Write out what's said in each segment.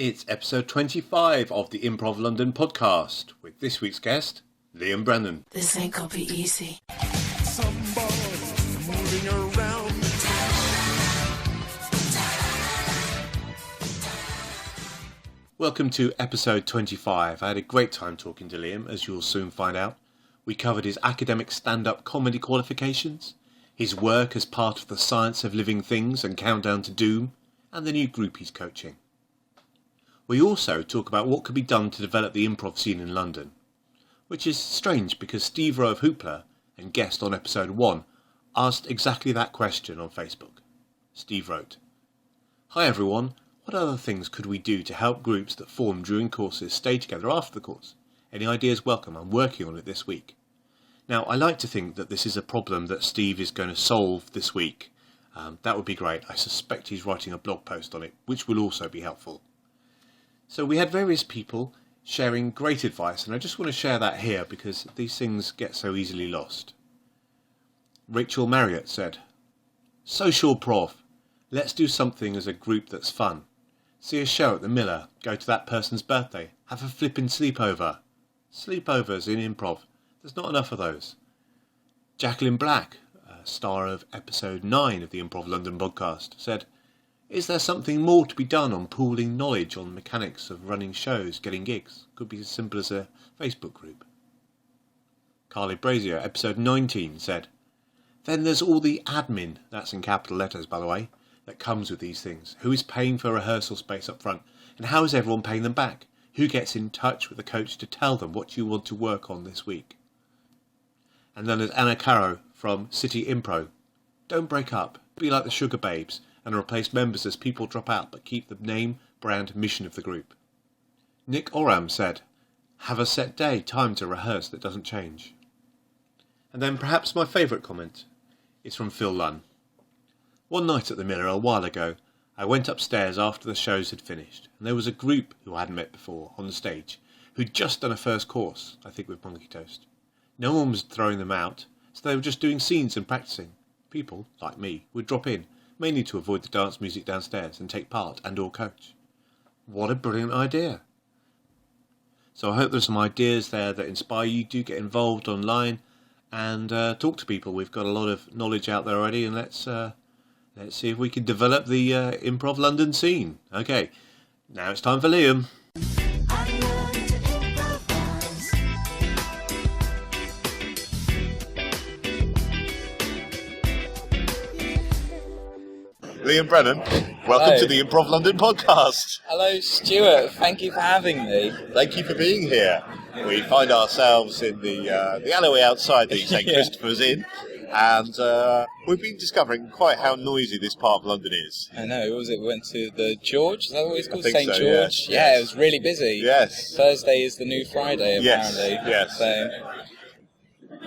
It's episode 25 of the Improv London podcast with this week's guest, Liam Brennan. This ain't gonna be easy. Somebody moving around the Welcome to episode 25. I had a great time talking to Liam, as you'll soon find out. We covered his academic stand-up comedy qualifications, his work as part of the Science of Living Things and Countdown to Doom, and the new group he's coaching. We also talk about what could be done to develop the improv scene in London, which is strange because Steve Rowe of Hoopla, and guest on episode 1, asked exactly that question on Facebook. Steve wrote, "Hi everyone, what other things could we do to help groups that form during courses stay together after the course? Any ideas welcome, I'm working on it this week." Now, I like to think that this is a problem that Steve is going to solve this week. That would be great. I suspect he's writing a blog post on it, which will also be helpful. So we had various people sharing great advice, and I just want to share that here because these things get so easily lost. Rachel Marriott said, "Social Prof, let's do something as a group that's fun. See a show at the Miller, go to that person's birthday, have a flippin' sleepover. Sleepovers in improv, there's not enough of those." Jacqueline Black, star of episode 9 of the Improv London podcast, said, "Is there something more to be done on pooling knowledge on the mechanics of running shows, getting gigs? Could be as simple as a Facebook group." Carly Brazier, episode 19, said, "Then there's all the admin," that's in capital letters by the way, "that comes with these things. Who is paying for rehearsal space up front? And how is everyone paying them back? Who gets in touch with the coach to tell them what you want to work on this week?" And then there's Anna Caro from City Impro. "Don't break up. Be like the Sugar Babes and replace members as people drop out, but keep the name, brand, mission of the group." Nick Oram said, "Have a set day, time to rehearse that doesn't change." And then perhaps my favourite comment is from Phil Lunn. "One night at the Miller a while ago, I went upstairs after the shows had finished, and there was a group who I hadn't met before on the stage, who'd just done a first course, I think with Monkey Toast. No one was throwing them out, so they were just doing scenes and practising. People, like me, would drop in, mainly to avoid the dance music downstairs and take part and or coach. What a brilliant idea." So I hope there's some ideas there that inspire you. Do get involved online and talk to people. We've got a lot of knowledge out there already, and let's see if we can develop the Improv London scene. Okay, now it's time for Liam. Liam Brennan, welcome Hello. to the Improv London podcast. Hello, Stuart. Thank you for having me. Thank you for being here. We find ourselves in the alleyway outside that St. Yeah. Christopher's in, and we've been discovering quite how noisy this part of London is. I know. What was it? We went to the George? Is that what it's called? think St. so, George? yes, Yeah, yes. it was really busy. Yes. Thursday is the new Friday, Yes, apparently. yes. So,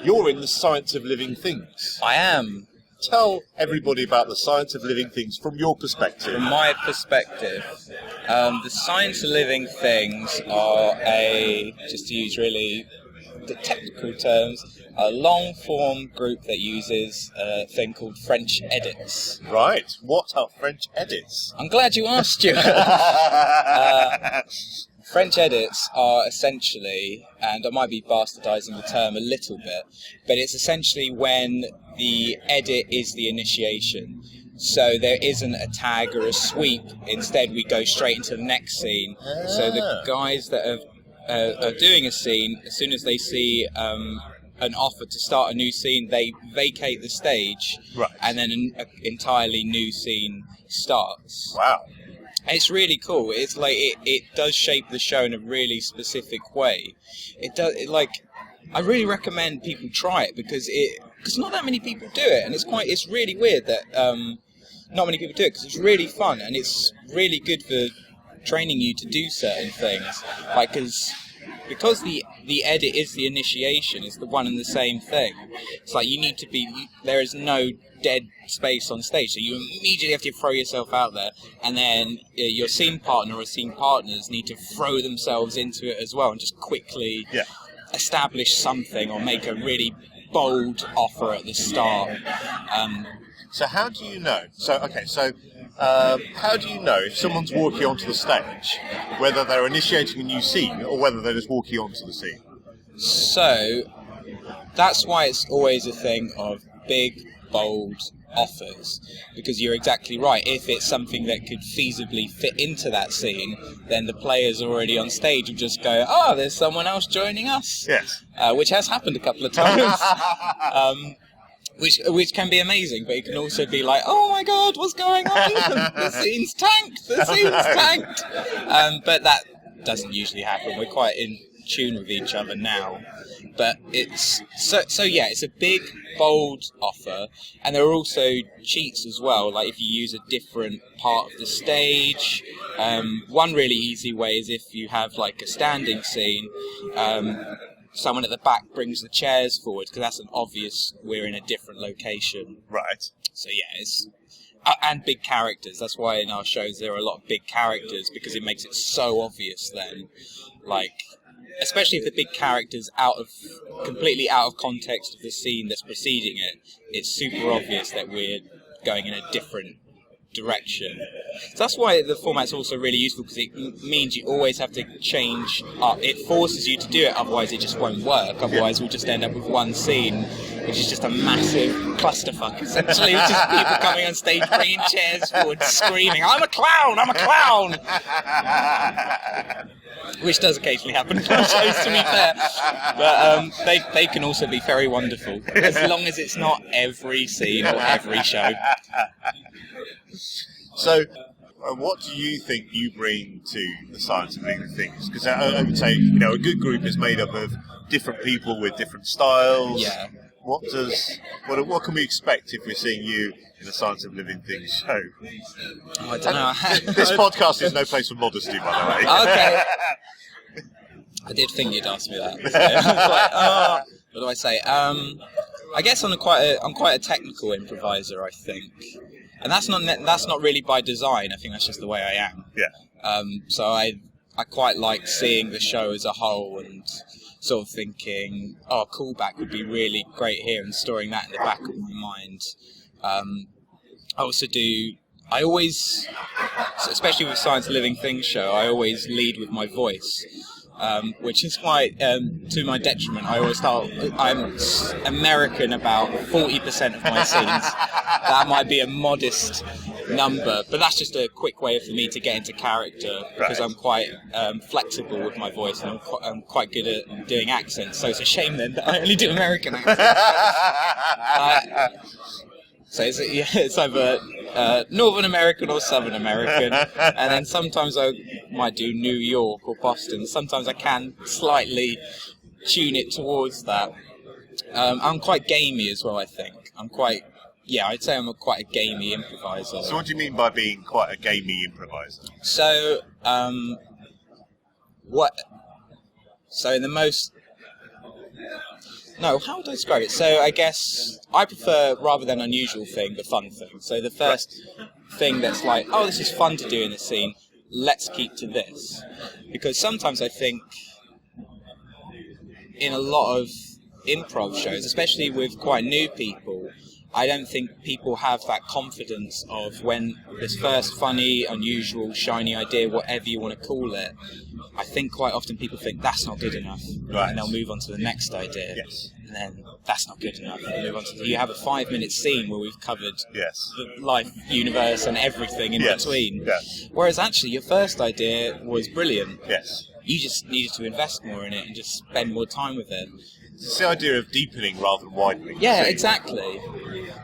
You're in the Science of Living Things. I am. Tell everybody about the Science of Living Things from your perspective. From my perspective, the Science of Living Things are just to use really the technical terms, a long-form group that uses a thing called French edits. Right. What are French edits? I'm glad you asked, Stuart. French edits are essentially, and I might be bastardising the term a little bit, but it's essentially when the edit is the initiation. So there isn't a tag or a sweep. Instead, we go straight into the next scene. So the guys that are doing a scene, as soon as they see an offer to start a new scene, they vacate the stage, Right. and then an entirely new scene starts. Wow. It's really cool. It's like it does shape the show in a really specific way. I really recommend people try it because not that many people do it, and it's really weird that not many people do it because it's really fun and it's really good for training you to do certain things. Like because the edit is the initiation, it's the one and the same thing. It's like there is no dead space on stage, so you immediately have to throw yourself out there, and then your scene partner or scene partners need to throw themselves into it as well and just quickly establish something or make a really bold offer at the start. So how do you know? So How do you know if someone's walking onto the stage, whether they're initiating a new scene or whether they're just walking onto the scene? So, that's why it's always a thing of big, bold offers, because you're exactly right. If it's something that could feasibly fit into that scene, then the players already on stage will just go, "Oh, there's someone else joining us." Yes. Which has happened a couple of times. Which can be amazing, but it can also be like, "Oh my God, what's going on? The scene's tanked. The scene's tanked." But that doesn't usually happen. We're quite in tune with each other now. But it's yeah, it's a big, bold offer, and there are also cheats as well. Like if you use a different part of the stage. One really easy way is if you have like a standing scene. Someone at the back brings the chairs forward because that's an obvious we're in a different location. Right. So yeah, it's and big characters. That's why in our shows there are a lot of big characters, because it makes it so obvious then. Like, especially if the big character's completely out of context of the scene that's preceding it, it's super obvious that we're going in a different direction. So that's why the format's also really useful, because it means you always have to change up. It forces you to do it, otherwise it just won't work. Otherwise we'll just end up with one scene which is just a massive clusterfuck, essentially. It's just people coming on stage, bringing chairs forward, screaming, "I'm a clown! I'm a clown!" Which does occasionally happen in our shows, to be fair. But they can also be very wonderful, as long as it's not every scene or every show. So, what do you think you bring to the science of living things? Because I would say, a good group is made up of different people with different styles. Yeah. What can we expect if we're seeing you in the Science of Living Things show? Oh, I don't know. This podcast is no place for modesty, by the way. Okay. I did think you'd ask me that. So I was like, what do I say? I guess I'm quite a technical improviser, I think. And that's not really by design. I think that's just the way I am. Yeah. So I quite like seeing the show as a whole and sort of thinking, "Oh, callback would be really great here," and storing that in the back of my mind. I always, especially with Science of Living Things show, I always lead with my voice. Which is quite to my detriment. I always start. I'm American about 40% of my scenes. That might be a modest number, but that's just a quick way for me to get into character, because I'm quite flexible with my voice, and I'm quite good at doing accents. So it's a shame then that I only do American accents. So it's either Northern American or Southern American, and then sometimes I might do New York or Boston. Sometimes I can slightly tune it towards that. I'm quite gamey as well, I think. I'd say I'm quite a gamey improviser. So what do you mean by being quite a gamey improviser? So, in the most... No, how would I describe it? So I guess I prefer, rather than unusual thing, the fun thing. So the first thing that's like, "Oh, this is fun to do in this scene, let's keep to this." Because sometimes I think in a lot of improv shows, especially with quite new people, I don't think people have that confidence of when this first funny, unusual, shiny idea, whatever you want to call it, I think quite often people think that's not good enough, and they'll move on to the next idea. Yes. And then that's not good enough. And move on to you have a 5-minute scene where we've covered the life, universe, and everything in between. Yes. Whereas actually your first idea was brilliant. Yes. You just needed to invest more in it and just spend more time with it. It's the idea of deepening rather than widening. Yeah, exactly.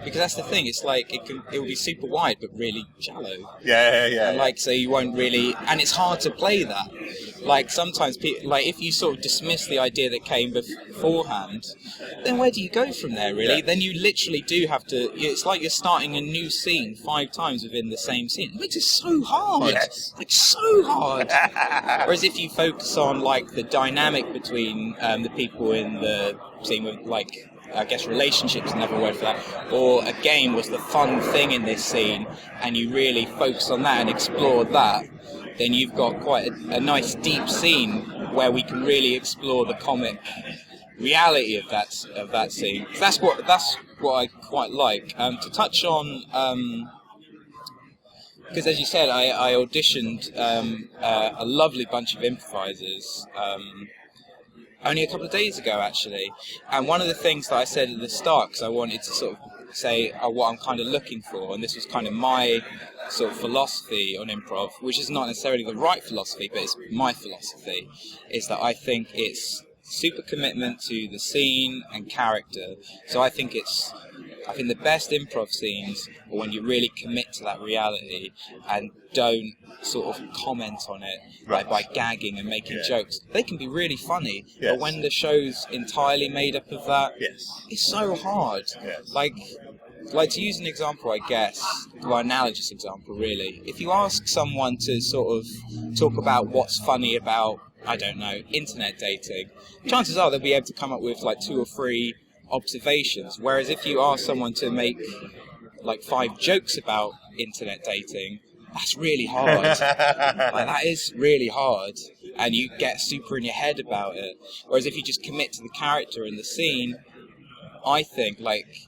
Because that's the thing. It's like it will be super wide but really shallow. Yeah. And so you won't really, and it's hard to play that. Like sometimes people, if you sort of dismiss the idea that came beforehand, then where do you go from there? Really? Yeah. Then you literally do have to. It's like you're starting a new scene 5 times within the same scene. It makes it so hard. Yes. So hard. Whereas if you focus on the dynamic between the people in the scene with I guess relationships, another word for that, or a game was the fun thing in this scene, and you really focus on that and explore that, then you've got quite a nice deep scene where we can really explore the comic reality of that scene. That's what I quite like. To touch on because as you said, I auditioned a lovely bunch of improvisers only a couple of days ago, actually. And one of the things that I said at the start, because I wanted to sort of say what I'm kind of looking for, and this was kind of my sort of philosophy on improv, which is not necessarily the right philosophy, but it's my philosophy, is that I think it's super commitment to the scene and character. So I think the best improv scenes are when you really commit to that reality and don't sort of comment on it by gagging and making jokes. They can be really funny, but when the show's entirely made up of that, it's so hard. Like to use an example, I guess, well, analogous example really, if you ask someone to sort of talk about what's funny about, I don't know, internet dating, chances are they'll be able to come up with like 2 or 3 observations, whereas if you ask someone to make like 5 jokes about internet dating, that's really hard. Like, that is really hard, and you get super in your head about it. Whereas if you just commit to the character and the scene, I think like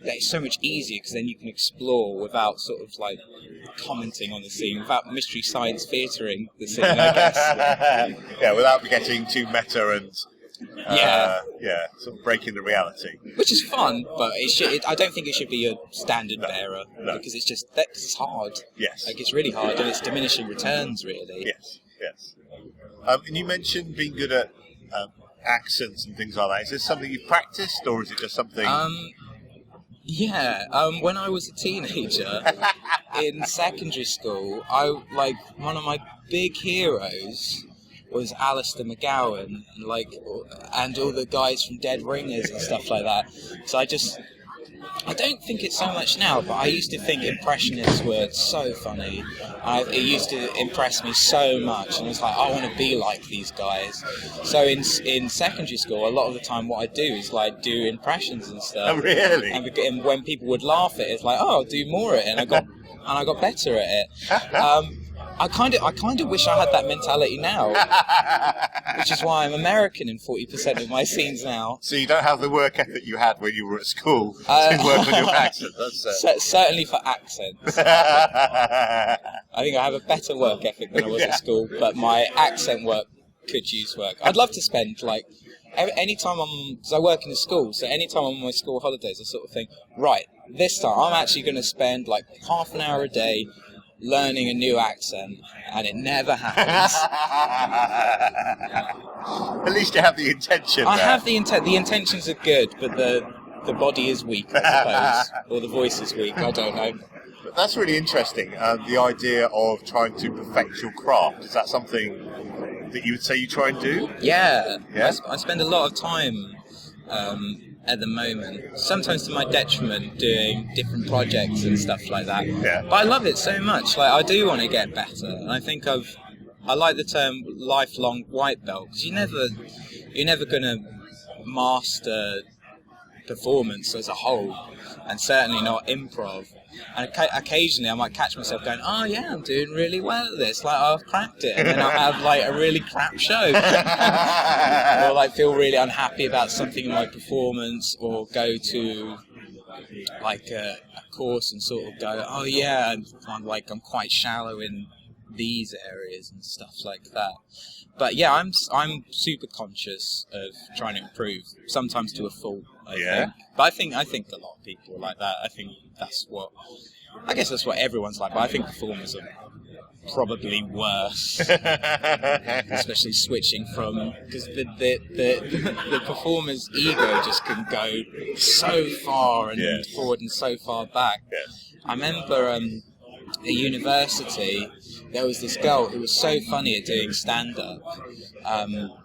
that it's so much easier, because then you can explore without sort of like commenting on the scene, without mystery science theatering the scene, I guess. Yeah, without getting too meta and sort of breaking the reality. Which is fun, but I don't think it should be a standard bearer, because it's hard. Yes. Like, it's really hard, and it's diminishing returns, really. Yes. And you mentioned being good at accents and things like that. Is this something you've practiced, or is it just something... when I was a teenager in secondary school, one of my big heroes was Alistair McGowan, and all the guys from Dead Ringers and stuff like that. So I don't think it's so much now, but I used to think impressionists were so funny. It used to impress me so much, and it's like, I want to be like these guys. So in secondary school, a lot of the time what I do is like do impressions and stuff. Oh, really? And when people would laugh at it, it's like, oh, I'll do more at it, and I got better at it. I kind of wish I had that mentality now, which is why I'm American in 40% of my scenes now. So you don't have the work ethic you had when you were at school to work on your accent. That's certainly for accents. I think I have a better work ethic than I was at school, but my accent work could use work. I'd love to spend anytime because I work in a school, so anytime I'm on my school holidays, I sort of think, right, this time I'm actually going to spend like half an hour a day learning a new accent, and it never happens. At least you have the intention. I have the intent. The intentions are good, but the body is weak, I suppose, or the voice is weak. I don't know. But that's really interesting. The idea of trying to perfect your craft, is that something that you would say you try and do? Yeah. I spend a lot of time at the moment, sometimes to my detriment, doing different projects and stuff like that. Yeah. But I love it so much. Like, I do want to get better, and I think I like the term lifelong white belt, because you're never going to master performance as a whole, and certainly not improv. And occasionally I might catch myself going, oh yeah, I'm doing really well at this, like I've cracked it, and then I'll have like a really crap show. Or like feel really unhappy about something in my performance, or go to like a course and sort of go, oh yeah, I'm quite shallow in these areas and stuff like that. But yeah, I'm super conscious of trying to improve, sometimes to a fault, I think. But I think a lot of people are like that. I guess that's what everyone's like, but I think performers are probably worse. Especially switching from, because the performer's ego just can go so far and forward and so far back. I remember at university, there was this girl who was so funny at doing stand-up,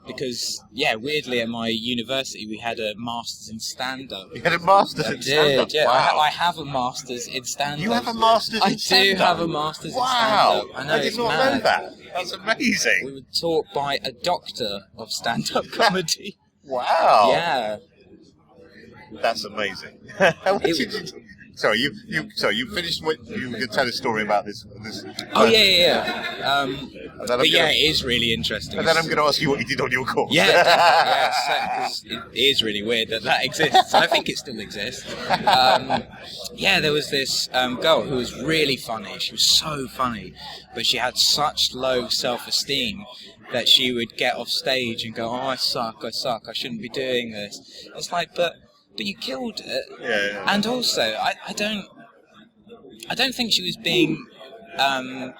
because, weirdly at my university we had a master's in stand-up. You had a master's in stand-up? Yeah. Wow. I have a master's in stand-up. You have a master's in stand-up? I do have a master's in Wow. stand-up. I know, I did not know that. That's amazing. We were taught by a doctor of stand-up comedy. Wow. Yeah. That's amazing. Sorry, you finished. You can tell a story about this. Oh yeah. But yeah, it is really interesting. And then I'm going to ask you what you did on your course. Yeah, definitely, because it is really weird that exists. I think it still exists. There was this girl who was really funny. She was so funny, but she had such low self-esteem that she would get off stage and go, "Oh, I suck, I shouldn't be doing this." It's like, but you killed it. Yeah. And also, I don't think she was being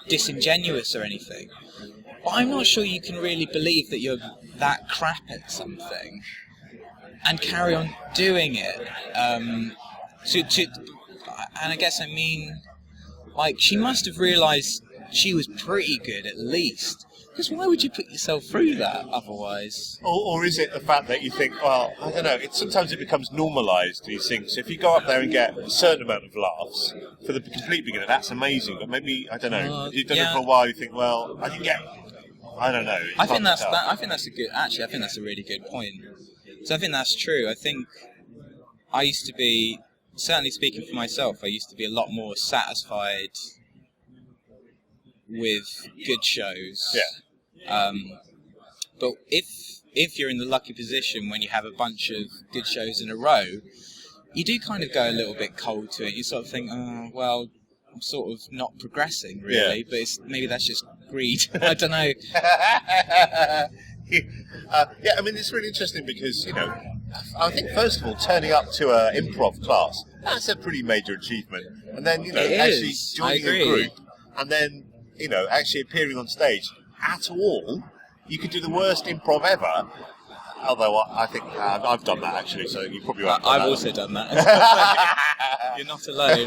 disingenuous or anything. But I'm not sure you can really believe that you're that crap at something and carry on doing it. And I guess I mean, like, she must have realised she was pretty good at least. Because why would you put yourself through that otherwise? Or is it the fact that you think, well, I don't know, sometimes it becomes normalised, these things. So if you go up there and get a certain amount of laughs, for the complete beginner, that's amazing. But maybe, I don't know, you've done it for a while, you think, well, I can get... I don't know. I think that's a really good point. So I think that's true. I think I used to be, certainly speaking for myself, I used to be a lot more satisfied with good shows. Yeah. But if you're in the lucky position when you have a bunch of good shows in a row, you do kind of go a little bit cold to it. You sort of think, oh, well, I'm sort of not progressing, really. But maybe that's just greed. I don't know. I mean, it's really interesting because, you know, I think, first of all, turning up to an improv class, that's a pretty major achievement. And then, you know, actually joining a group, and then, you know, actually appearing on stage at all, you could do the worst improv ever. Although I think I've done that, actually, so you probably won't. I've also done that. You're not alone.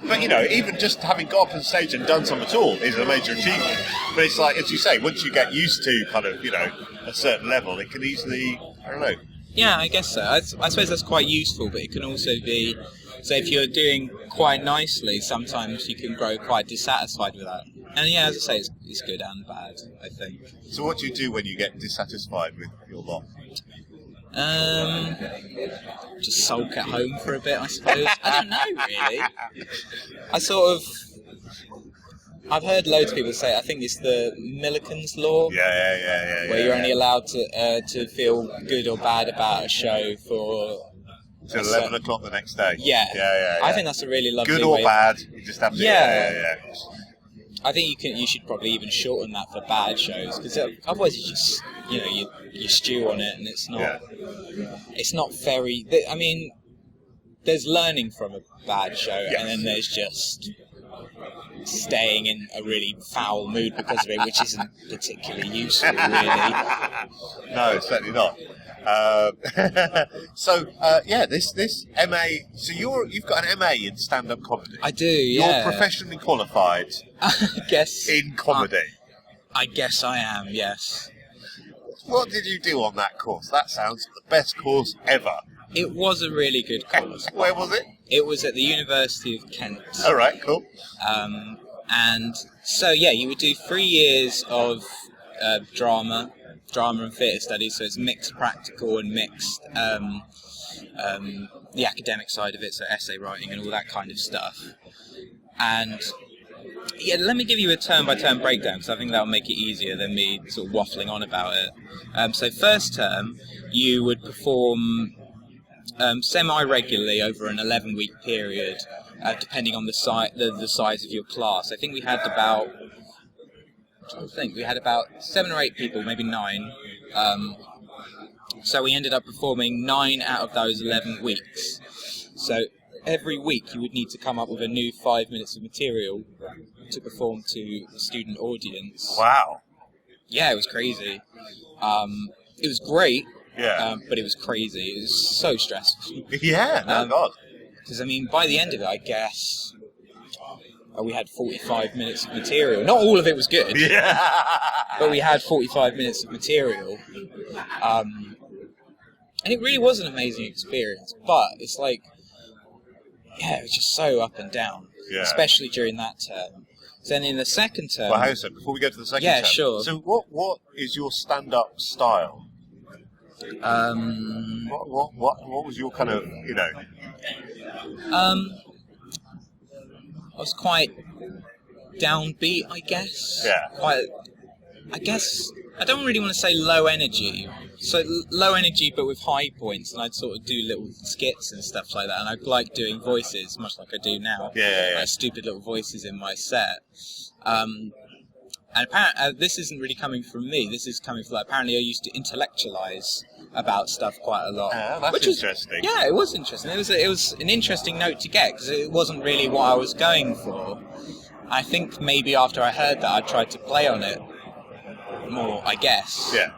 But, you know, even just having got up on stage and done some at all is a major achievement. But it's like, as you say, once you get used to kind of, you know, a certain level, it can easily, I don't know. Yeah, I guess so. I suppose that's quite useful, but it can also be, so if you're doing quite nicely, sometimes you can grow quite dissatisfied with that. And yeah, as I say, it's good and bad, I think. So what do you do when you get dissatisfied with your lot? Just sulk at home for a bit, I suppose. I don't know, really. I've heard loads of people say, I think it's the Millikan's Law. Where you're only allowed to feel good or bad about a show for... Till 11 o'clock the next day. Yeah. I think that's a really lovely good or bad, you just have to... Yeah. I think you should probably even shorten that for bad shows, because otherwise you just, you know, you stew on it, and it's not very... I mean, there's learning from a bad show, and then there's just staying in a really foul mood because of it, which isn't particularly useful, really. No, certainly not. This MA. So you've got an MA in stand-up comedy. I do. Yeah. You're professionally qualified. I guess in comedy. I guess I am. Yes. What did you do on that course? That sounds the best course ever. It was a really good course. Where was it? It was at the University of Kent. All right, cool. And so you would do 3 years of drama and theatre studies, so it's mixed practical and mixed the academic side of it, so essay writing and all that kind of stuff. And let me give you a turn-by-turn breakdown, because I think that'll make it easier than me sort of waffling on about it. So first term, you would perform semi-regularly over an 11-week period, depending on the size of your class. I think we had about 7 or 8 people, maybe 9. So we ended up performing 9 out of those 11 weeks. So every week you would need to come up with a new 5 minutes of material to perform to a student audience. Wow. Yeah, it was crazy. It was great. Yeah. But it was crazy. It was so stressful. Yeah, no God. Because, I mean, by the end of it, I guess... we had 45 minutes of material. Not all of it was good. Yeah. But we had 45 minutes of material. And it really was an amazing experience. But it's like, it was just so up and down. Yeah. Especially during that term. Then in the second term... Well, hang on a second, before we go to the second term. Yeah, sure. So what is your stand-up style? What was your kind of, you know... I was quite downbeat, I guess. Yeah. I guess I don't really want to say low energy. So low energy, but with high points, and I'd sort of do little skits and stuff like that. And I'd like doing voices, much like I do now. Yeah. Stupid little voices in my set. And apparently, this isn't really coming from me. This is coming from, apparently I used to intellectualise about stuff quite a lot. That's interesting. Yeah, it was interesting. It was an interesting note to get, because it wasn't really what I was going for. I think maybe after I heard that, I tried to play on it more, I guess. Yeah.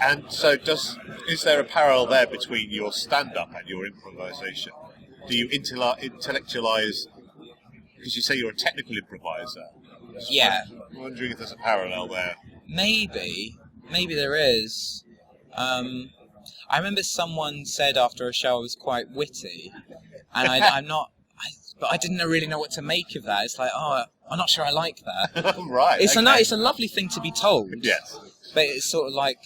And so is there a parallel there between your stand-up and your improvisation? Do you intellectualise, because you say you're a technical improviser? Yeah. I'm wondering if there's a parallel there. Maybe there is. I remember someone said after a show I was quite witty, and but I didn't really know what to make of that. It's like, I'm not sure I like that. Right. It's a lovely thing to be told. Yes. But it's sort of like,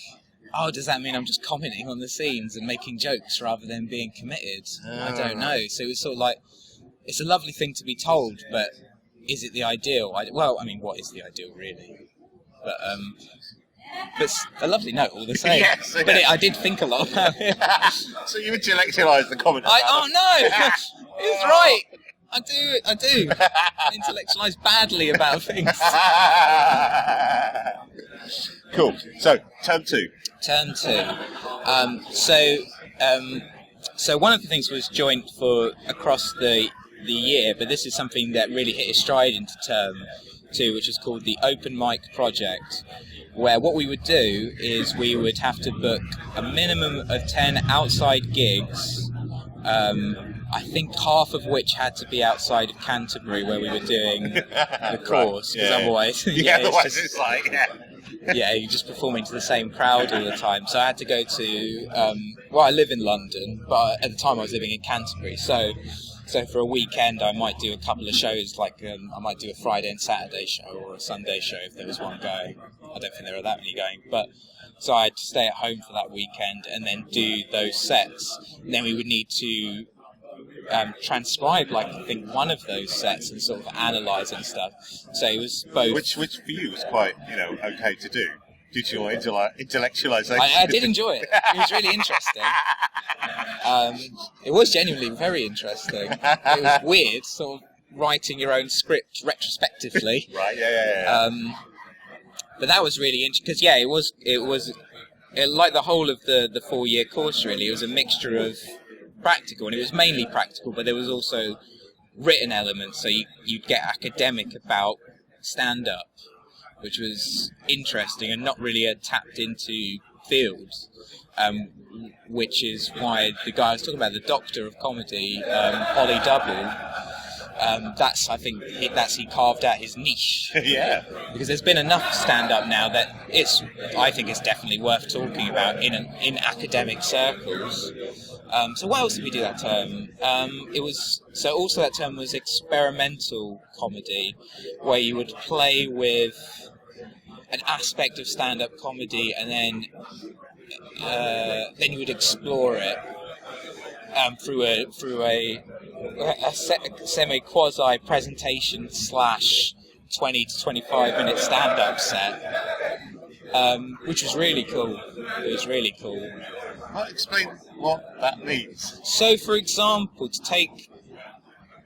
does that mean I'm just commenting on the scenes and making jokes rather than being committed? I don't know. So it's sort of like, it's a lovely thing to be told, but is it the ideal? What is the ideal, really? But it's a lovely note all the same. Yes, but I did think a lot about it. So you intellectualise the comment. No! It's right! I do. Intellectualise badly about things. Cool. So, term 2. Term 2. So one of the things was joint for across the year, but this is something that really hit its stride into term 2, which is called the Open Mic Project, where what we would do is we would have to book a minimum of 10 outside gigs, I think half of which had to be outside of Canterbury, where we were doing the course, because otherwise... otherwise it's like... you're just performing to the same crowd all the time. So I had to go to... I live in London, but at the time I was living in Canterbury, so for a weekend I might do a couple of shows, like I might do a Friday and Saturday show, or a Sunday show if there was one going. I don't think there are that many going, but... So I had to stay at home for that weekend and then do those sets. And then we would need to transcribe, I think, one of those sets and sort of analyse and stuff. So it was both... Which for you was quite, okay to do, due to your intellectualisation. I did enjoy it. It was really interesting. It was genuinely very interesting. It was weird, sort of writing your own script retrospectively. Right, yeah. But that was really interesting, because it was like the whole of the 4-year course, really. It was a mixture of practical, and it was mainly practical, but there was also written elements, so you'd get academic about stand-up, which was interesting and not really a tapped into field, which is why the guy I was talking about, the doctor of comedy, Ollie Double, he carved out his niche. Yeah. Because there's been enough stand-up now that I think it's definitely worth talking about in academic circles. So what else did we do that term? Also that term was experimental comedy, where you would play with an aspect of stand-up comedy, and then you would explore it through a semi-quasi presentation / 20 to 25 minute stand-up set, which was really cool. It was really cool. Well, explain what that means. So, for example, to take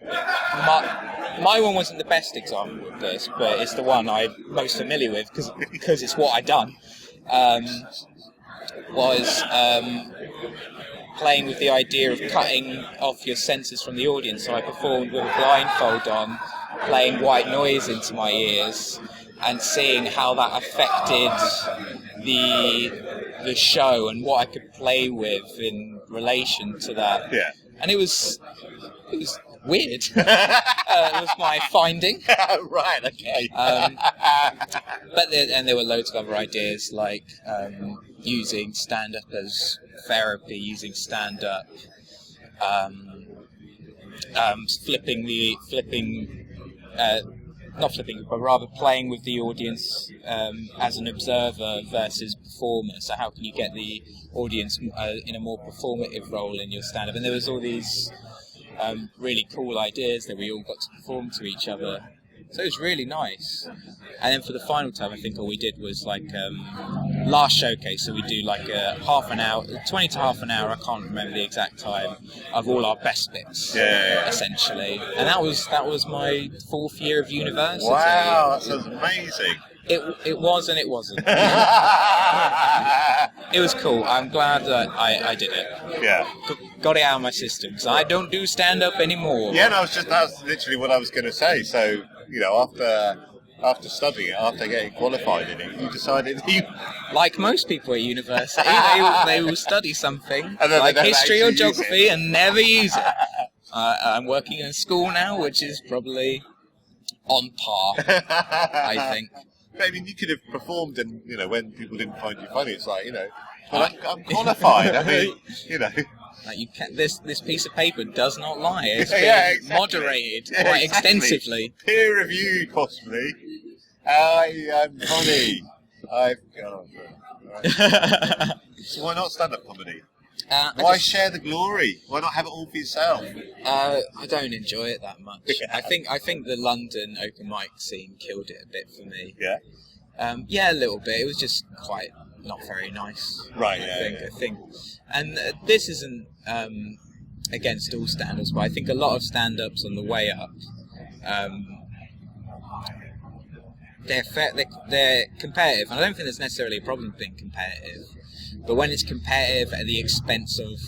my one wasn't the best example of this, but it's the one I'm most familiar with because it's what I'd done. Was playing with the idea of cutting off your senses from the audience. So I performed with a blindfold on, playing white noise into my ears, and seeing how that affected the show and what I could play with in relation to that. Yeah. And it was weird. It was my finding. Right, okay. But there were loads of other ideas, like using stand-up as therapy, using stand-up, but rather playing with the audience as an observer versus performer. So how can you get the audience in a more performative role in your stand-up? And there was all these really cool ideas that we all got to perform to each other So it was really nice. And then for the final time, I think all we did was like last showcase. So we do like a half an hour, 20 to half an hour. I can't remember the exact time of all our best bits, essentially. And that was my 4th year of university. Wow, that sounds amazing. It was and it wasn't. It was cool. I'm glad that I did it. Yeah. Got it out of my system because I don't do stand-up anymore. Yeah, no, that's literally what I was going to say. So, you know, after studying it, after getting qualified in it, you decided you... Like most people at university, they will study something, like they history or geography, and never use it. I'm working in school now, which is probably on par, I think. I mean, you could have performed, and you know, when people didn't find you funny, it's like, you know, well, I'm qualified. I mean, you know, like you can, this piece of paper does not lie. It's been exactly. moderated quite extensively, peer reviewed, possibly. I am funny. So why not stand-up comedy? Why share the glory? Why not have it all for yourself? I don't enjoy it that much. I think the London open mic scene killed it a bit for me. Yeah? Yeah, a little bit. It was just quite not very nice. Right, I think. And this isn't against all stand-ups, but I think a lot of stand-ups on the way up, they're competitive. And I don't think there's necessarily a problem with being competitive. But when it's competitive at the expense of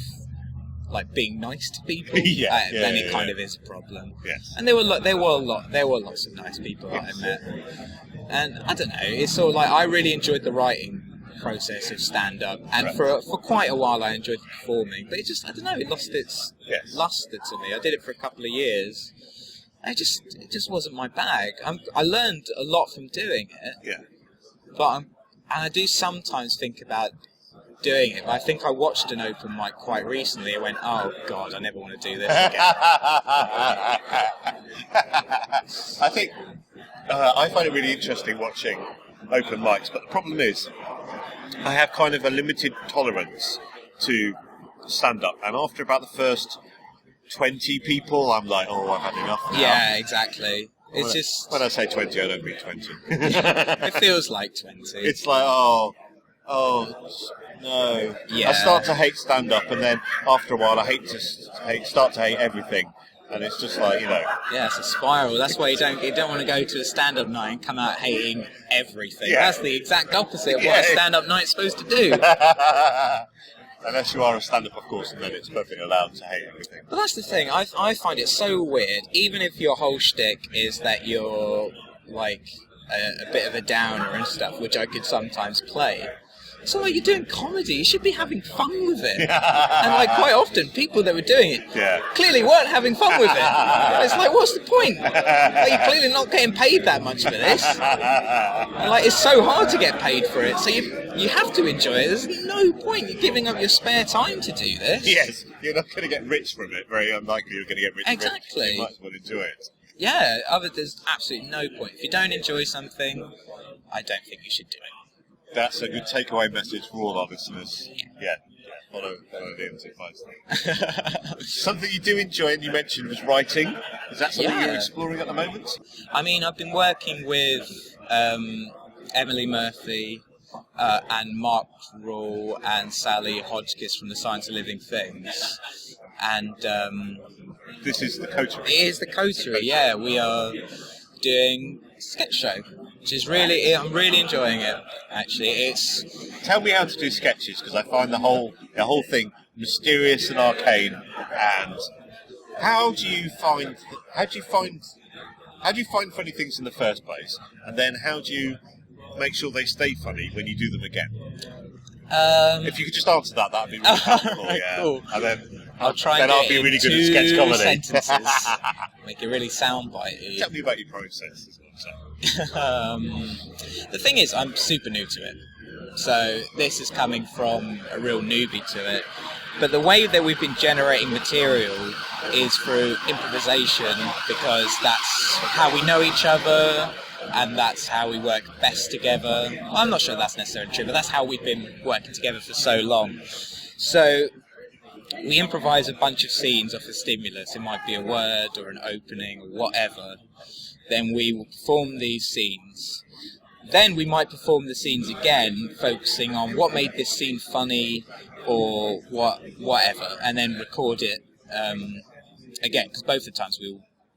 like being nice to people, then it kind of is a problem. Yes. And there were lots of nice people that I met, and I don't know. It's sort of like I really enjoyed the writing process of stand-up, and for quite a while I enjoyed performing. But it just, I don't know, it lost its luster to me. I did it for a couple of years. It just wasn't my bag. I learned a lot from doing it. Yeah. But I do sometimes think about doing it. But I think I watched an open mic quite recently. I went, oh God, I never want to do this again. I think I find it really interesting watching open mics, but the problem is I have kind of a limited tolerance to stand-up, and after about the first 20 people, I'm like, oh, I've had enough now. Yeah, exactly. It's just... When I say 20, I don't mean 20. It feels like 20. It's like, oh, no. Yeah. I start to hate stand-up, and then after a while, I start to hate everything. And it's just like, you know... Yeah, it's a spiral. That's why you don't want to go to a stand-up night and come out hating everything. Yeah. That's the exact opposite of what a stand-up night's supposed to do. Unless you are a stand-up, of course, and then it's perfectly allowed to hate everything. But that's the thing. I find it so weird, even if your whole shtick is that you're, like, a bit of a downer and stuff, which I could sometimes play. So, like, you're doing comedy, you should be having fun with it. And, like, quite often, people that were doing it clearly weren't having fun with it. And it's like, what's the point? Like, you're clearly not getting paid that much for this. And, like, it's so hard to get paid for it, so you have to enjoy it. There's no point in giving up your spare time to do this. Yes, you're not going to get rich from it. Very unlikely you're going to get rich from it. Exactly. You might as well enjoy it. Yeah, there's absolutely no point. If you don't enjoy something, I don't think you should do it. That's a good takeaway message for all our listeners. Yeah. Follow the advice. Something you do enjoy, and you mentioned, was writing. Is that something you're exploring at the moment? I mean, I've been working with Emily Murphy and Mark Rawle and Sally Hodgkiss from the Science of Living Things. And this is the Coaterie. It is the Coaterie, yeah. We are doing a sketch show, which is really, I'm really enjoying it, actually. Tell me how to do sketches, because I find the whole thing mysterious and arcane. And how do you find funny things in the first place, and then how do you make sure they stay funny when you do them again? If you could just answer that would be really helpful. Yeah. Cool. And then I'll try. Then I'll be really good at sketch comedy. Sentences. Make it really soundbitey. Tell me about your process. The thing is, I'm super new to it, so this is coming from a real newbie to it. But the way that we've been generating material is through improvisation, because that's how we know each other, and that's how we work best together. Well, I'm not sure that's necessarily true, but that's how we've been working together for so long. So we improvise a bunch of scenes off a stimulus. It might be a word or an opening or whatever. then we will perform these scenes. Then we might perform the scenes again, focusing on what made this scene funny or whatever, and then record it again, because both the times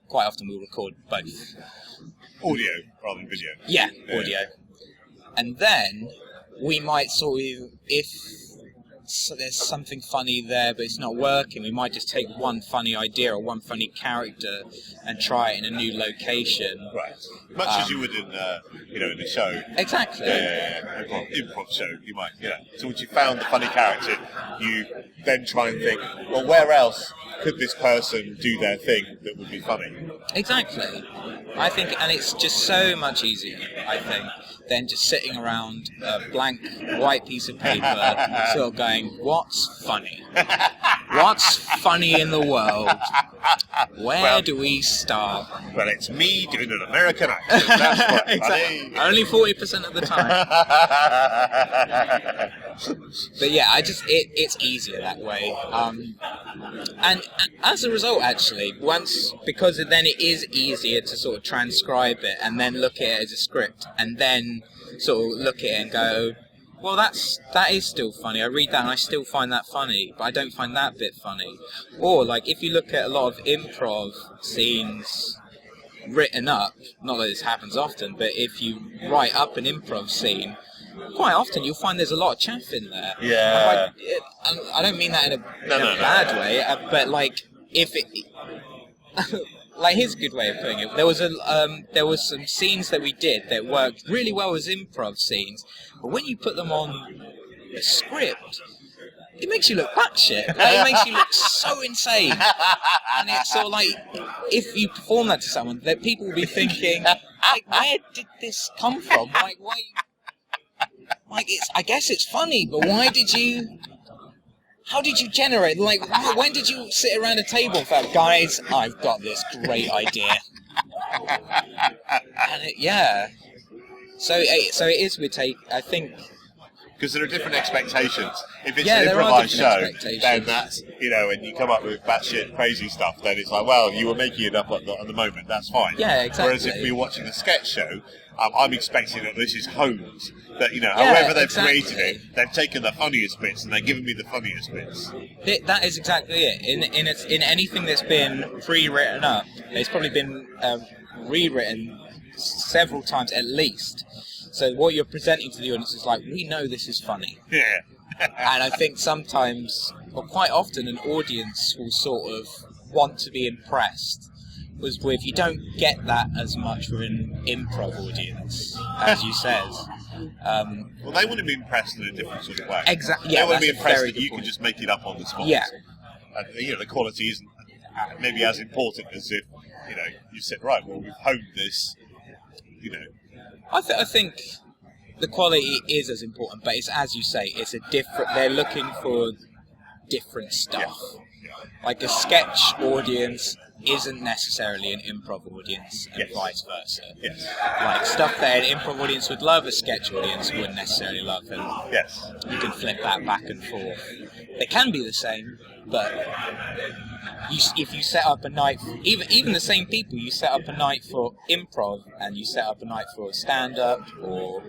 quite often we'll record both. Audio rather than video. Yeah, audio. And then we might sort of, if there's something funny there but it's not working, we might just take one funny idea or one funny character and try it in a new location. Right. Much as you would in a show. Exactly. Yeah. Improv show, you might, So once you found the funny character, you then try and think, well, where else could this person do their thing that would be funny? Exactly. I think, and it's just so much easier, I think, than just sitting around a blank white piece of paper, sort of going, what's funny? What's funny in the world? Where do we start? Well, it's me doing an American accent. That's what exactly. Only 40% of the time. But yeah, it's easier that way. And as a result, actually, because then it is easier to sort of transcribe it and then look at it as a script and then sort of look at it and go, well, that is still funny. I read that and I still find that funny, but I don't find that bit funny. Or, like, if you look at a lot of improv scenes written up, not that this happens often, but if you write up an improv scene, quite often you'll find there's a lot of chaff in there. Yeah. I don't mean that in a bad way, but, like, if it... Like, here's a good way of putting it. There was some scenes that we did that worked really well as improv scenes, but when you put them on a script, it makes you look batshit. It makes you look so insane. And it's sort of like, if you perform that to someone, that people will be thinking, like, where did this come from? Like, why? Like, I guess it's funny, but how did you generate? Like, when did you sit around a table and go, guys, I've got this great idea? And So it is with I think... Because there are different expectations. If it's an improvised show, then that's, and you come up with batshit crazy stuff, then it's like, well, you were making it up at the moment, that's fine. Yeah, exactly. Whereas if we're watching a sketch show, I'm expecting that this is honed. That, however they've created it, they've taken the funniest bits and they're giving me the funniest bits. That is exactly it. In anything that's been pre-written up, it's probably been rewritten several times at least. So what you're presenting to the audience is like, we know this is funny. Yeah. And I think sometimes, or quite often, an audience will sort of want to be impressed. With you don't get that as much with an improv audience, as you said. Well, they want to be impressed in a different sort of way. Exactly. They Yeah, want to be impressed that you point. can just make it up on the spot. Yeah. And, the quality isn't maybe as important as if, you said, right, well, we've honed this, I think the quality is as important, but it's, as you say, it's a different... They're looking for different stuff. Yeah. Like a sketch audience isn't necessarily an improv audience, and vice versa. Yes. Like stuff that an improv audience would love, a sketch audience wouldn't necessarily love, and yes. You can flip that back and forth. They can be the same, but if you set up a night, even the same people, you set up a night for improv and you set up a night for stand-up or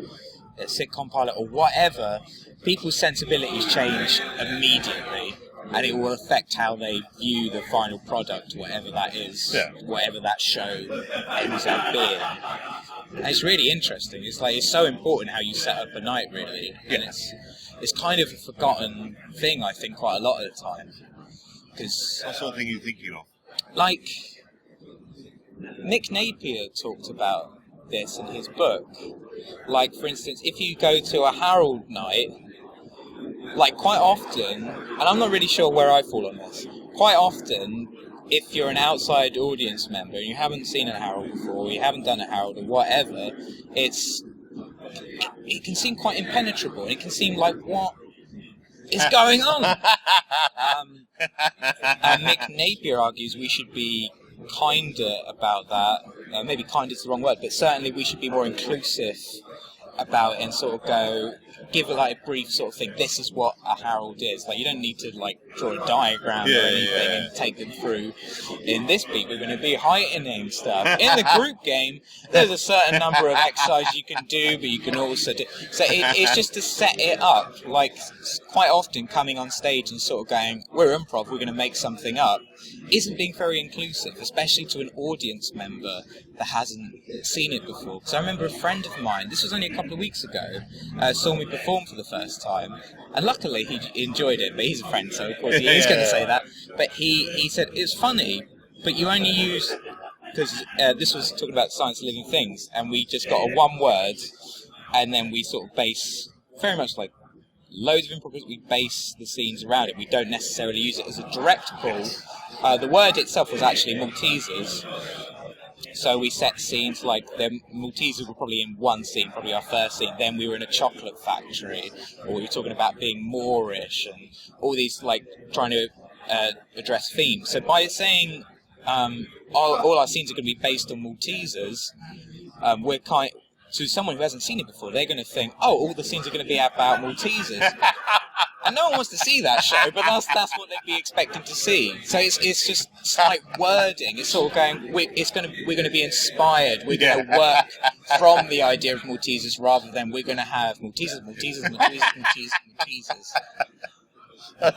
a sitcom pilot or whatever, people's sensibilities change immediately. And it will affect how they view the final product, whatever that is, whatever that show ends up being. And it's really interesting. It's like, it's so important how you set up a night, really. And it's kind of a forgotten thing, I think, quite a lot of the time. Cause, what sort of thing are you thinking of? Like, Mick Napier talked about this in his book. Like, for instance, if you go to a Harold night, like, quite often, and I'm not really sure where I fall on this, quite often, if you're an outside audience member and you haven't seen a Harold before, or you haven't done a Harold or whatever, it can seem quite impenetrable, and it can seem like, what is going on? And Mick Napier argues we should be kinder about that. Maybe kind is the wrong word, but certainly we should be more inclusive about it and sort of go, give it like a brief sort of thing. This is what a herald is. Like, you don't need to like draw a diagram or anything and take them through. In this beat, we're going to be heightening stuff. In the group game, there's a certain number of exercises you can do, but you can also do. So it's just to set it up. Like, quite often coming on stage and sort of going, we're improv, we're going to make something up, isn't being very inclusive, especially to an audience member that hasn't seen it before. Because I remember a friend of mine, this was only a couple of weeks ago, saw me perform for the first time, and luckily he enjoyed it, but he's a friend, so of course he is going to say that. But he said, it's funny, but you only use, because this was talking about science of living things, and we just got a one word, and then we sort of base, very much like loads of improv, we base the scenes around it. We don't necessarily use it as a direct pull. The word itself was actually Maltesers. So we set scenes like the Maltesers were probably in one scene, probably our first scene. Then we were in a chocolate factory, or we were talking about being Moorish and all these, like, trying to address themes. So by saying all our scenes are going to be based on Maltesers, we're to someone who hasn't seen it before, they're going to think, oh, all the scenes are going to be about Maltesers. And no one wants to see that show, but that's what they'd be expecting to see. So it's just like wording. It's sort of going, we're going to be inspired. We're going to work from the idea of Maltesers rather than we're going to have Maltesers.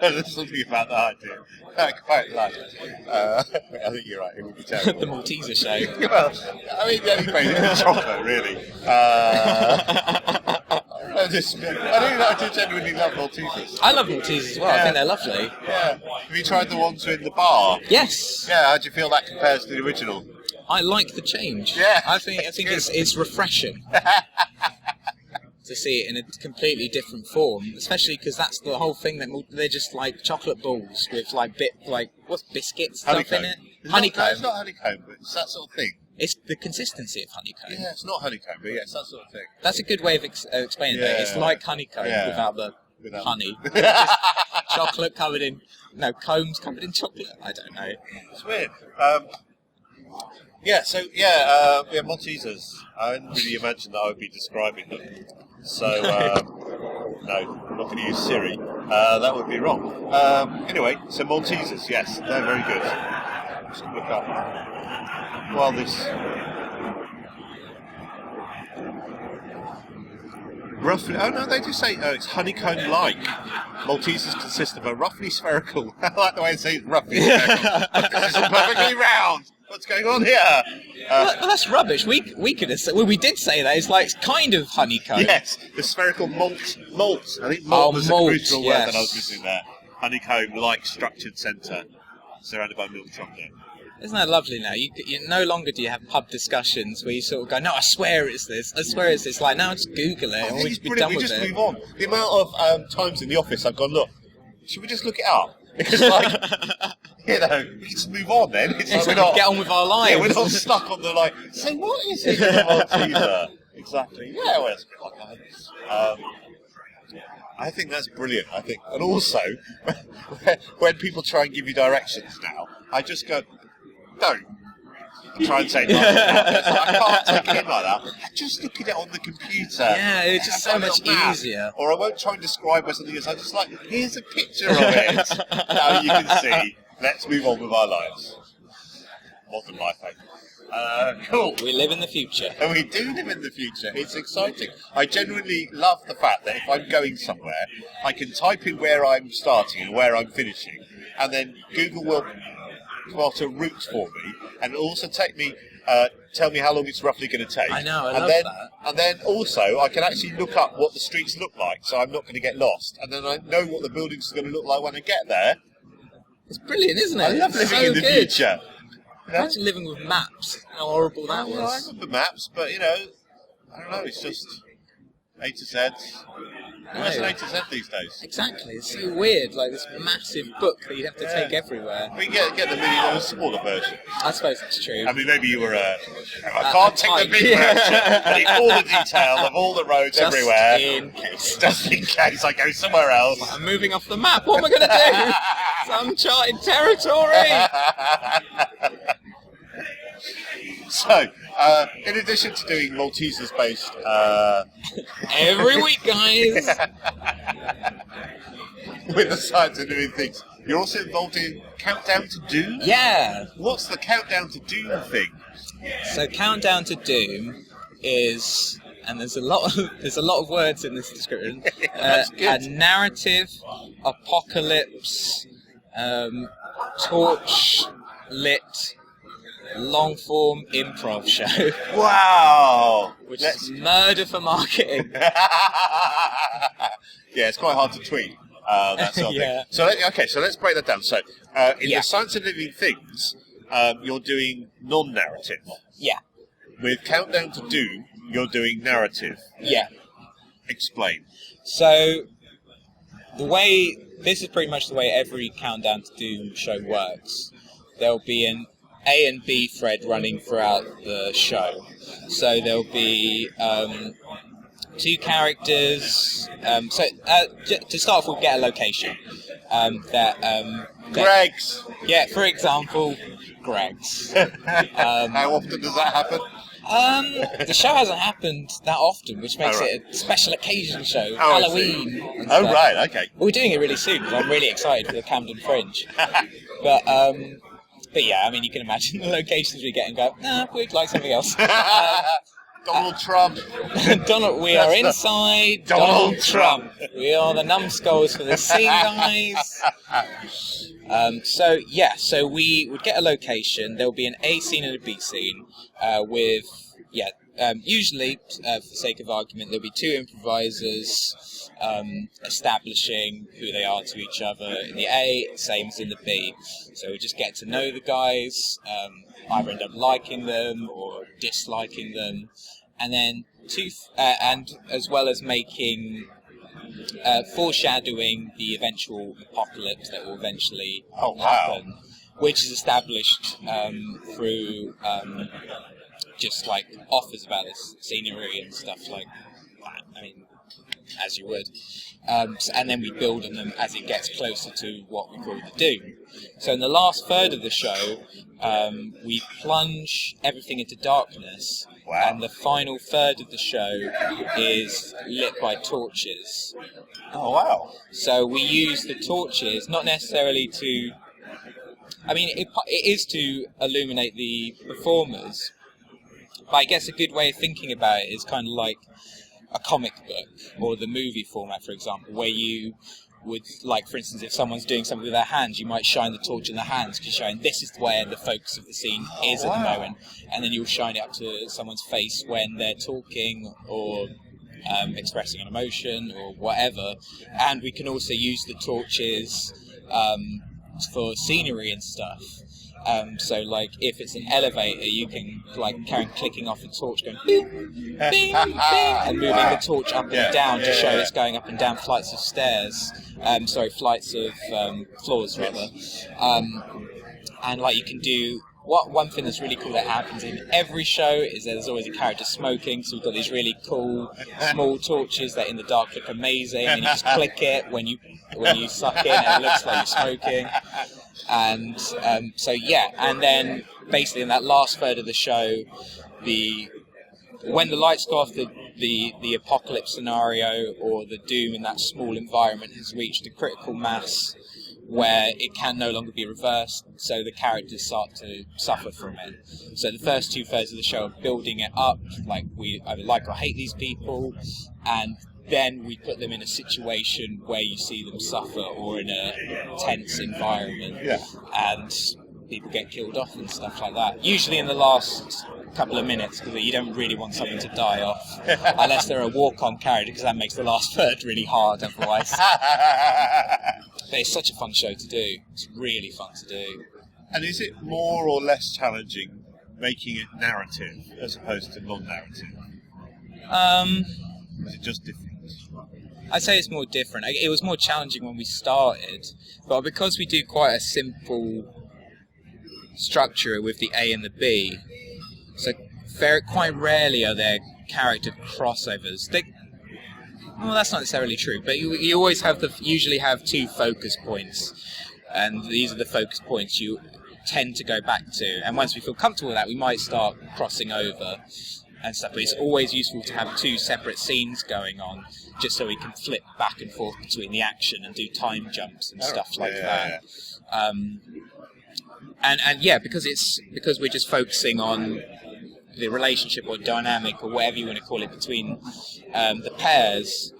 There's something about that idea I quite like. I think you're right, it would be terrible. The Malteser show. Well, I mean, anyway, it's chocolate, really. I do genuinely love Maltesers. I love Maltesers as well. I think they're lovely. Yeah. Have you tried the ones in the bar? Yes. Yeah, how do you feel that compares to the original? I like the change. Yeah. I think it's refreshing to see it in a completely different form, especially because that's the whole thing, that they're just like chocolate balls with what's biscuits stuff in it. Honeycomb. No, it's not honeycomb, but it's that sort of thing. It's the consistency of honeycomb. Yeah, it's not honeycomb, but yeah, it's that sort of thing. That's a good way of explaining it. It's like honeycomb without the honey. Chocolate covered in... No, combs covered in chocolate. I don't know. It's weird. Maltesers. I hadn't really imagined that I would be describing them. So, no, I'm not going to use Siri. That would be wrong. Anyway, so Maltesers, yes, they're very good. Just look up. Well, this... Roughly... Oh, no, they do say it's honeycomb-like. Maltesers consist of a roughly spherical... I like the way they say it's roughly spherical. This is perfectly round. What's going on here? Well, that's rubbish. We could have said... Well, we did say that. It's like, it's kind of honeycomb. Yes, the spherical malt. I think malt was the original word that I was missing there. Honeycomb-like structured centre, surrounded by milk chocolate. Isn't that lovely now? You no longer do you have pub discussions where you sort of go, no, I swear it's this. I swear it's this. Like, now just Google it and we'll be done with it. We just move on. The amount of times in the office I've gone, look, should we just look it up? Because, like, you know, we just move on then. It's like we're not... Get on with our lives. Yeah, we're not stuck on the, like, say, what is it in the Malteser? Exactly. Yeah, well, it's a bit like that. I think that's brilliant, I think. And also, when people try and give you directions now, I just go... Don't try and say it like that. I can't take it in like that. Just look at it on the computer. Yeah, it's just so much easier. Or I won't try and describe where something is. I'm just like, here's a picture of it. Now you can see. Let's move on with our lives. Modern life, I think. Cool. We live in the future. And we do live in the future. It's exciting. I genuinely love the fact that if I'm going somewhere, I can type in where I'm starting and where I'm finishing, and then Google will plot a route for me, and also tell me how long it's roughly going to take. I know, I love that. And then also, I can actually look up what the streets look like, so I'm not going to get lost. And then I know what the buildings are going to look like when I get there. It's brilliant, isn't it? I love living in the future. Imagine living with maps. How horrible that was. I remember maps, but, you know, I don't know, it's just A to Z. Where's an A to Z these days? Exactly, it's so weird, like this massive book that you'd have to take everywhere. We get the smaller version. I suppose that's true. I mean, maybe you were I can't take the big version. I need all the detail of all the roads everywhere. Just in case I go somewhere else. I'm moving off the map, what am I going to do? It's uncharted territory! So, in addition to doing Maltesers-based... Every week, guys! with the science of doing things, you're also involved in Countdown to Doom? Yeah! What's the Countdown to Doom thing? So, Countdown to Doom is... And there's a lot of words in this description. A narrative, apocalypse, torchlit, long-form improv show. Wow! Which is murder for marketing. Yeah, it's quite hard to tweet. That sort of Yeah. thing. So let's break that down. So, in the Science of Living Things, you're doing non-narrative. Yeah. With Countdown to Doom, you're doing narrative. Yeah. Explain. So, this is pretty much the way every Countdown to Doom show works. There'll be an A and B thread running throughout the show. So there'll be two characters. To start off, we'll get a location. Greg's! Yeah, for example, Greg's. How often does that happen? The show hasn't happened that often, which makes it a special occasion show. Oh, Halloween. Oh, right, okay. We're doing it really soon, because I'm really excited for the Camden Fringe. But yeah, I mean, you can imagine the locations we get and go, nah, we'd like something else. Donald Trump. We are inside Donald Trump. We are the numbskulls for the scene, guys. So we would get a location. There will be an A scene and a B scene usually, for the sake of argument, there'll be two improvisers establishing who they are to each other in the A, same as in the B. So we just get to know the guys, either end up liking them or disliking them, and then and as well as making foreshadowing the eventual apocalypse that will eventually happen, which is established through just like offers about this scenery and stuff like that. I mean, as you would. And then we build on them as it gets closer to what we call the Doom. So in the last third of the show, we plunge everything into darkness, and the final third of the show is lit by torches. Oh, wow. So we use the torches, not necessarily to... I mean, it is to illuminate the performers, but I guess a good way of thinking about it is kind of like a comic book or the movie format, for example, where you would, like, for instance, if someone's doing something with their hands, you might shine the torch in their hands because you're showing this is where the focus of the scene is at the moment, and then you'll shine it up to someone's face when they're talking or expressing an emotion or whatever. And we can also use the torches for scenery and stuff. So, like, if it's an elevator, you can, like, carry on clicking off the torch, going bing, bing, bing, and moving the torch up and down to show it's going up and down flights of stairs. Flights of floors, rather. And, like, you can do... One thing that's really cool that happens in every show is that there's always a character smoking, so we've got these really cool small torches that in the dark look amazing, and you just click it when you suck in and it looks like you're smoking. And and then basically in that last third of the show, when the lights go off, the apocalypse scenario or the doom in that small environment has reached a critical mass where it can no longer be reversed, so the characters start to suffer from it. So the first two thirds of the show are building it up, like we either like or hate these people, and then we put them in a situation where you see them suffer or in a tense environment, and people get killed off and stuff like that. Usually in the last couple of minutes, because you don't really want someone to die off, unless they're a walk-on character, because that makes the last third really hard otherwise. But it's such a fun show to do. It's really fun to do. And is it more or less challenging making it narrative as opposed to non-narrative? Or is it just different? I'd say it's more different. It was more challenging when we started, but because we do quite a simple structure with the A and the B, so quite rarely are there character crossovers. Well, that's not necessarily true, but you always usually have two focus points, and these are the focus points you tend to go back to. And once we feel comfortable with that, we might start crossing over and stuff. But it's always useful to have 2 separate scenes going on, just so we can flip back and forth between the action and do time jumps and stuff like that. And yeah, because we're just focusing on the relationship or dynamic or whatever you want to call it between the pairs,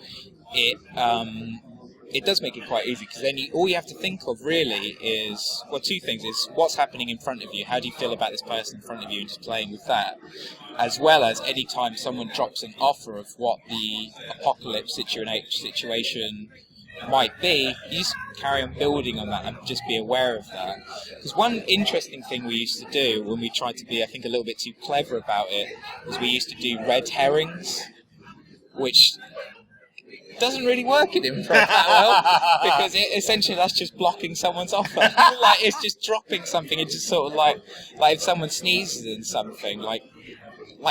it does make it quite easy, because then all you have to think of really is, well, 2 things. Is what's happening in front of you, how do you feel about this person in front of you, and just playing with that, as well as any time someone drops an offer of what the apocalypse situation might be, you just carry on building on that and just be aware of that. Because one interesting thing we used to do when we tried to be, I think, a little bit too clever about it, was we used to do red herrings, which doesn't really work in improv that well, because essentially that's just blocking someone's offer. Like, it's just dropping something. It's just sort of like if someone sneezes in something, like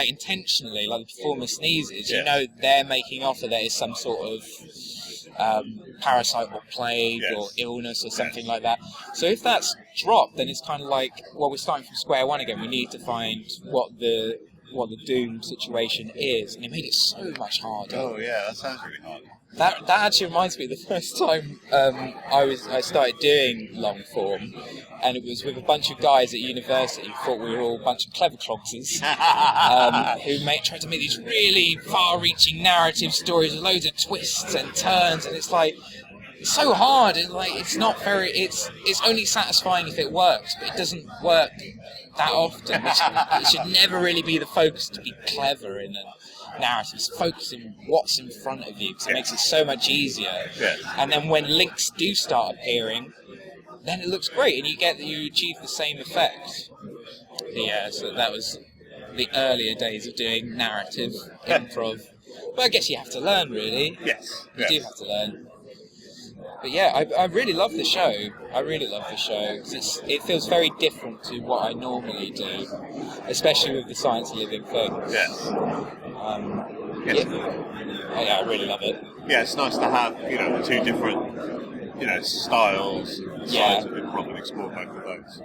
intentionally, like the performer sneezes, you know they're making an offer that is some sort of parasite or plague or illness or something like that. So if that's dropped, then it's kind of like, well, we're starting from square one again. We need to find what the doom situation is, and it made it so much harder. Oh yeah, that sounds really hard. That actually reminds me of the first time I started doing long form, and it was with a bunch of guys at university who thought we were all a bunch of clever clogsers, who tried to make these really far-reaching narrative stories with loads of twists and turns, and it's like, it's so hard. It's not very. It's only satisfying if it works, but it doesn't work that often. It should never really be the focus to be clever in a narrative. It's focusing what's in front of you, because it makes it so much easier. And then when links do start appearing, then it looks great, and you achieve the same effect. Yeah, so that was the earlier days of doing narrative improv. But I guess you have to learn, really. Yes. You do have to learn. But yeah, I really love the show. I really love the show, because it feels very different to what I normally do, especially with the Science of Living Things. Yes. I really love it. Yeah, it's nice to have, the 2 different, styles and sides of improv and explore both of those.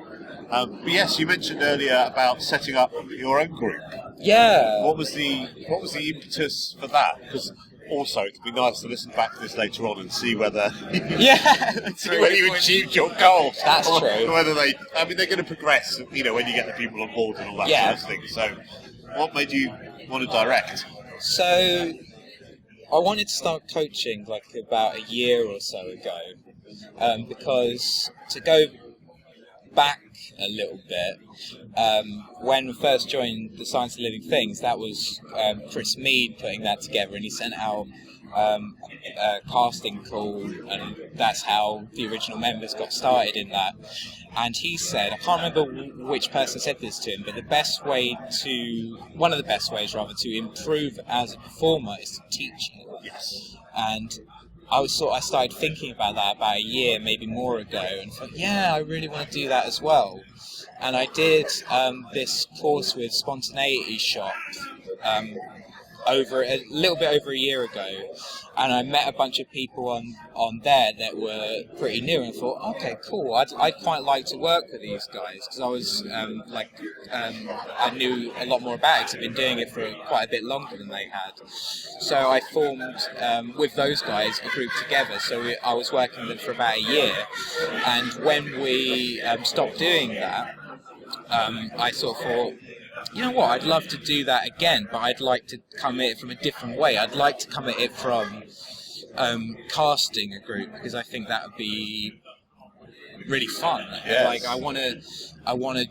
But yes, you mentioned earlier about setting up your own group. Yeah. What was the impetus for that? Because also, it could be nice to listen back to this later on and see whether whether you achieved your goal. That's true. Whether they're going to progress, when you get the people on board and all that sort of thing. So, what made you want to direct? So, I wanted to start coaching like about a year or so ago, because to go back a little bit, when we first joined the Science of Living Things, that was Chris Mead putting that together, and he sent out a casting call, and that's how the original members got started in that. And he said, I can't remember which person said this to him, but one of the best ways to improve as a performer is to teach it. Yes. And I started thinking about that about a year, maybe more ago, and thought, I really want to do that as well. And I did this course with Spontaneity Shop over a little bit over a year ago, and I met a bunch of people on there that were pretty new, and thought, okay, cool, I'd quite like to work with these guys, because I was I knew a lot more about it, because I've been doing it for quite a bit longer than they had. So I formed with those guys a group together. So I was working with them for about a year, and when we stopped doing that, I sort of thought, you know what, I'd love to do that again, but I'd like to come at it from a different way. I'd like to come at it from casting a group, because I think that would be really fun. Yes. Like, I want to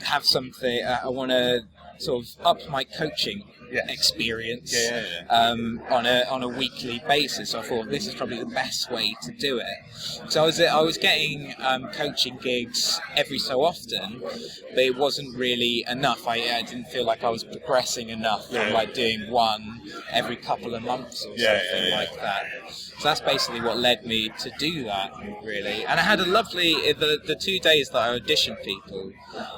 have something, I want to sort of up my coaching experience on a weekly basis. So I thought this is probably the best way to do it. So I was getting coaching gigs every so often, but it wasn't really enough. I didn't feel like I was progressing enough from like doing one every couple of months or something like that. So that's basically what led me to do that, really. And I had a lovely, the 2 days that I auditioned people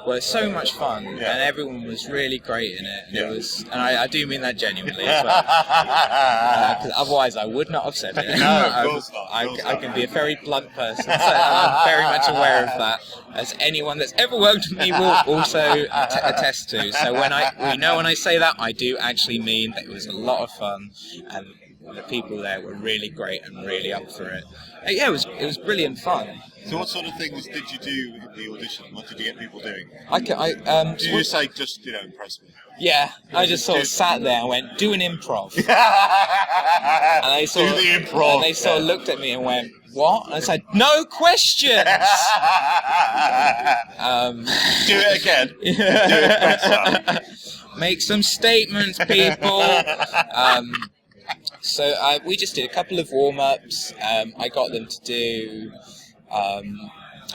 were so much fun, and everyone was really great in it. And it was, and I I do mean that genuinely as well. 'Cause otherwise, I would not have said it. No, of course not. I can be a very blunt person, so I'm very much aware of that, as anyone that's ever worked with me will also attest to. So when I say that, I do actually mean that it was a lot of fun, and the people there were really great and really up for it. Yeah, it was brilliant fun. So what sort of things did you do in the audition? What did you get people doing? Did you just say, just, impress me? Yeah, I just sort of sat there and went, do an improv. And they sort do the improv. And they sort of looked at me and went, what? And I said, no questions! Do it again. Do it better. Make some statements, people. So we just did a couple of warm-ups. I got them to do...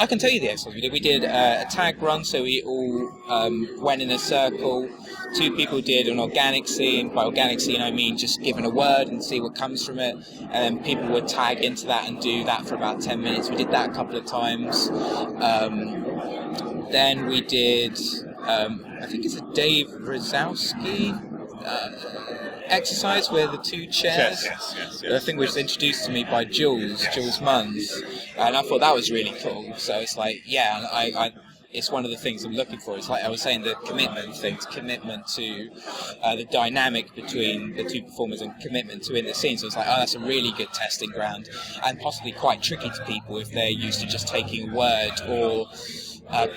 I can tell you the exercise we did. We did a tag run, so we all went in a circle. 2 people did an organic scene. By organic scene, I mean just giving a word and see what comes from it. And people would tag into that and do that for about 10 minutes. We did that a couple of times. Then we did, I think it's a Dave Rosowski exercise where the 2 chairs. Yes. I think was introduced to me by Jules Munns, and I thought that was really cool. So it's like, yeah, I it's one of the things I'm looking for. It's like I was saying, the commitment to the dynamic between the 2 performers and commitment to in the scene. So it's like, oh, that's a really good testing ground, and possibly quite tricky to people if they're used to just taking a word or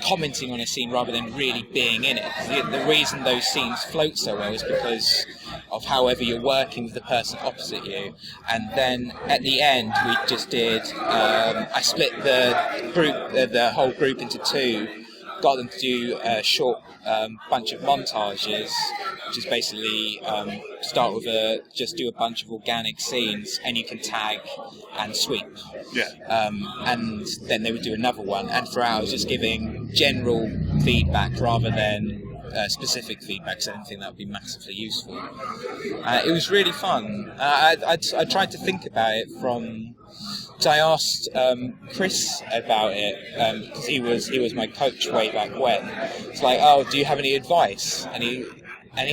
commenting on a scene rather than really being in it. The reason those scenes float so well is because of however you're working with the person opposite you. And then at the end, we just did, I split the group, the whole group into 2, got them to do a short bunch of montages, which is basically start with just do a bunch of organic scenes, and you can tag and sweep. Yeah. And then they would do another one, and throughout I was just giving general feedback rather than specific feedback, so I didn't think that would be massively useful. It was really fun. I tried to think about it from... So I asked Chris about it, because he was my coach way back when. It's like, oh, do you have any advice? And he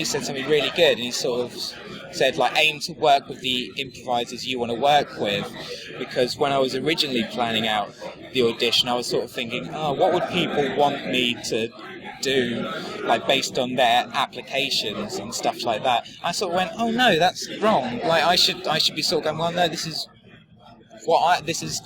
said something really good, and he sort of said, like, aim to work with the improvisers you want to work with, because when I was originally planning out the audition, I was sort of thinking, oh, what would people want me to do, like, based on their applications and stuff like that. I sort of went, oh no, that's wrong. Like, I should be sort of going, well, no, this is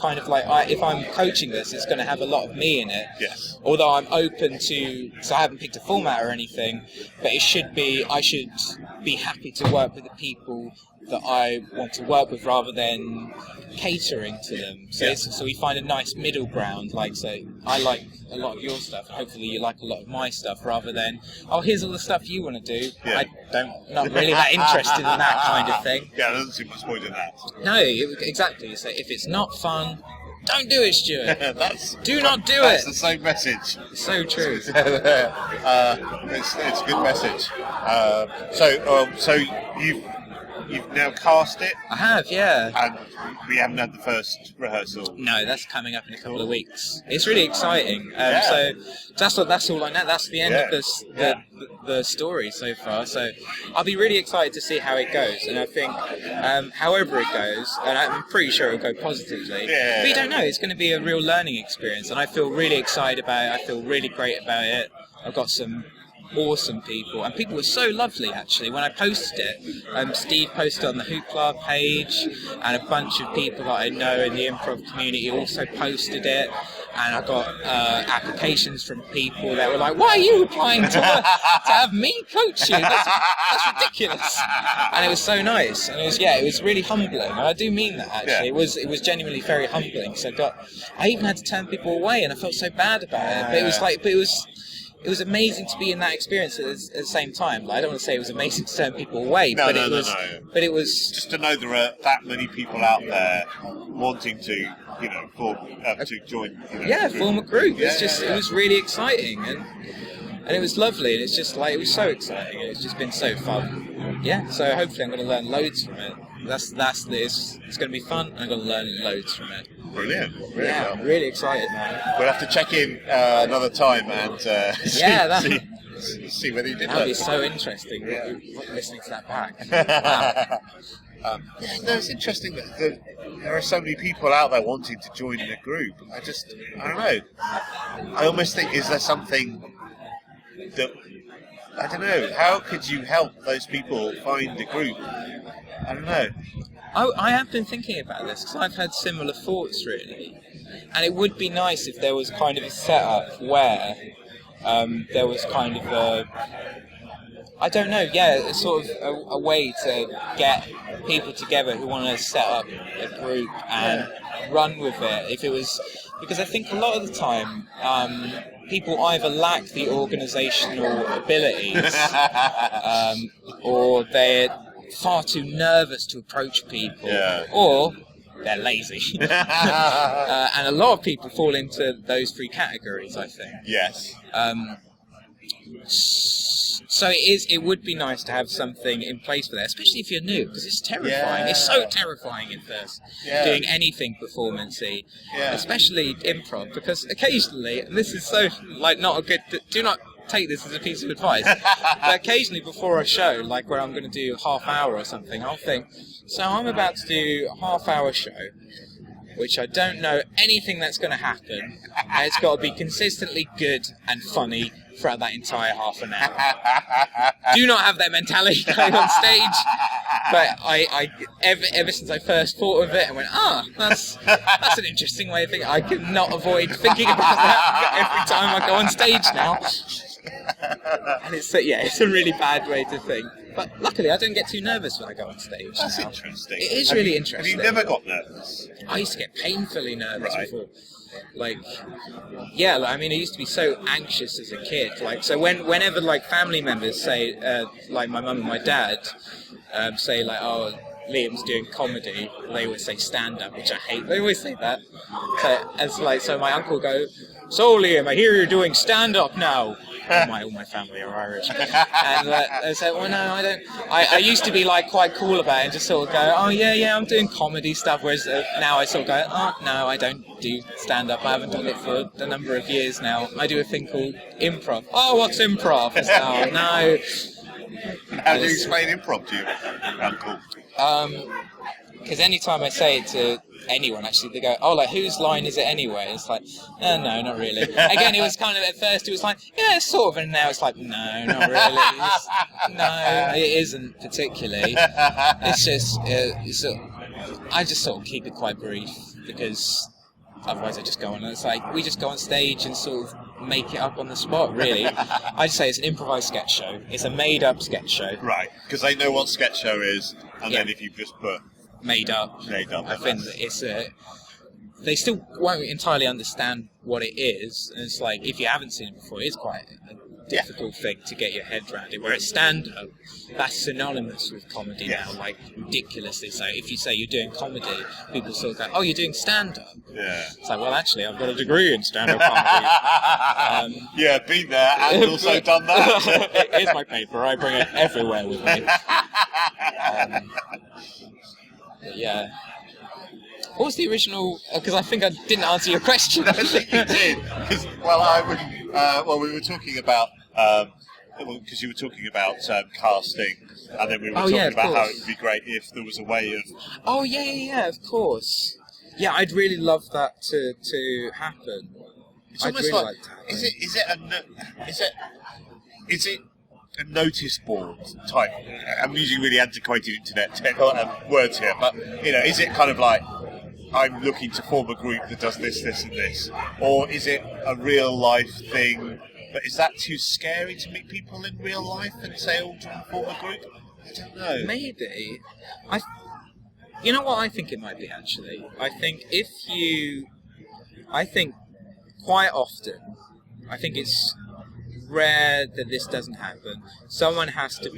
kind of like, if I'm coaching this, it's going to have a lot of me in it. Yes. Although I'm open to, so I haven't picked a format or anything, but I should be happy to work with the people that I want to work with rather than catering to them. So so we find a nice middle ground. Like, so I like a lot of your stuff, and hopefully you like a lot of my stuff, rather than, oh, here's all the stuff you want to do. Yeah. Not really that interested in that kind of thing. Yeah, there doesn't seem much point in that. No, exactly. So if it's not fun, don't do it, Stuart. Do not do it. That's the same message. So true. It's a good message. So you've now cast it? I have, yeah. And we haven't had the first rehearsal? No, that's coming up in a couple of weeks. It's really exciting. Yeah. So that's all I know. That's the end of the story so far. So I'll be really excited to see how it goes. And I think, however it goes, and I'm pretty sure it'll go positively. Yeah. But you don't know. It's going to be a real learning experience. And I feel really excited about it. I feel really great about it. I've got some awesome people, and people were so lovely actually. When I posted it, Steve posted on the Hoopla page, and a bunch of people that I know in the improv community also posted it, and I got applications from people that were like, why are you applying to have me coach you? That's ridiculous. And it was so nice, and it was really humbling, and I do mean that actually. Yeah. It was genuinely very humbling. So I even had to turn people away, and I felt so bad about it. But it was amazing to be in that experience at the same time. Like, I don't want to say it was amazing to turn people away, but it was just to know there are that many people out there wanting to, to join. Form a group. It was really exciting, and it was lovely, and it's just like, it was so exciting, and it's just been so fun. Yeah, so hopefully I'm going to learn loads from it. It's going to be fun, and I'm going to learn loads from it. Brilliant. Really excited, man. We'll have to check in another time and see whether you did That would be learn. so interesting, listening to that back. Wow. Yeah, no, it's interesting that there are so many people out there wanting to join in a group. I don't know. I almost think, is there something that, I don't know, how could you help those people find a group? I don't know. I have been thinking about this because I've had similar thoughts, really. And it would be nice if there was kind of a setup where there was kind of a... I don't know, sort of a way to get people together who want to set up a group and run with it. If it was, because I think a lot of the time people either lack the organisational abilities or they're far too nervous to approach people, or they're lazy. And a lot of people fall into those three categories, I think. Yes. So it would be nice to have something in place for that, especially if you're new, because it's terrifying. Yeah. It's so terrifying at first, doing anything performance-y, especially improv, because occasionally, and this is so, like, not a good... Do not take this as a piece of advice, but occasionally before a show, like where I'm going to do half hour or something, I'll think, so I'm about to do a half-hour show, which I don't know anything that's going to happen, and it's got to be consistently good and funny throughout that entire half an hour. Do not have that mentality going on stage, but I ever since I first thought of it, I went, that's an interesting way of thinking. I could not avoid thinking about that every time I go on stage now. And it's a really bad way to think. But luckily, I don't get too nervous when I go on stage. That's now. interesting. It is really interesting. Have you never got nervous? I used to get painfully nervous Right. before. I used to be so anxious as a kid. So whenever family members say, my mum and my dad, say Liam's doing comedy, they always say stand-up, which I hate. They always say that. So my uncle will go, so Liam, I hear you're doing stand-up now. All my family are Irish. And they say, well, no, I don't. I used to be quite cool about it and just sort of go, oh yeah, I'm doing comedy stuff. Whereas now I sort of go, oh no, I don't do stand-up. I haven't done it for a number of years now. I do a thing called improv. Oh, what's improv? Oh no. How do you explain improv to your uncle? Because anytime I say it to anyone, actually, they go, oh, whose line is it anyway? It's like, no, not really. Again, it was kind of, at first, it was like, yeah, sort of, and now it's like, no, not really. No, it isn't particularly. It's just, I just sort of keep it quite brief, because otherwise I just go on, and it's like, we just go on stage and sort of make it up on the spot, really. I'd say it's an improvised sketch show. It's a made-up sketch show. Right, because they know what sketch show is, and then if you just put... Made up. I think that it's they still won't entirely understand what it is, and it's like, if you haven't seen it before, it's quite a difficult thing to get your head around it. Whereas stand-up, that's synonymous with comedy now, ridiculously so. If you say you're doing comedy, people sort of go, oh, you're doing stand-up. Yeah. It's like, well, actually, I've got a degree in stand-up comedy. Been there and also done that. Here's my paper. I bring it everywhere with me. Yeah. What was the original? Because I think I didn't answer your question. I think you did. Because we were talking about because you were talking about casting, and then we were talking about how it would be great if there was a way of. Oh yeah, of course. Yeah, I'd really love that to happen. It's almost like is it a notice board type? I'm using really antiquated internet words here, but is it kind of like, I'm looking to form a group that does this, this, and this, or is it a real life thing? But is that too scary to meet people in real life and say, "Oh, do you want to form a group?" I don't know. Maybe. You know what I think it might be, actually? I think quite often, I think it's rare that this doesn't happen. Someone has to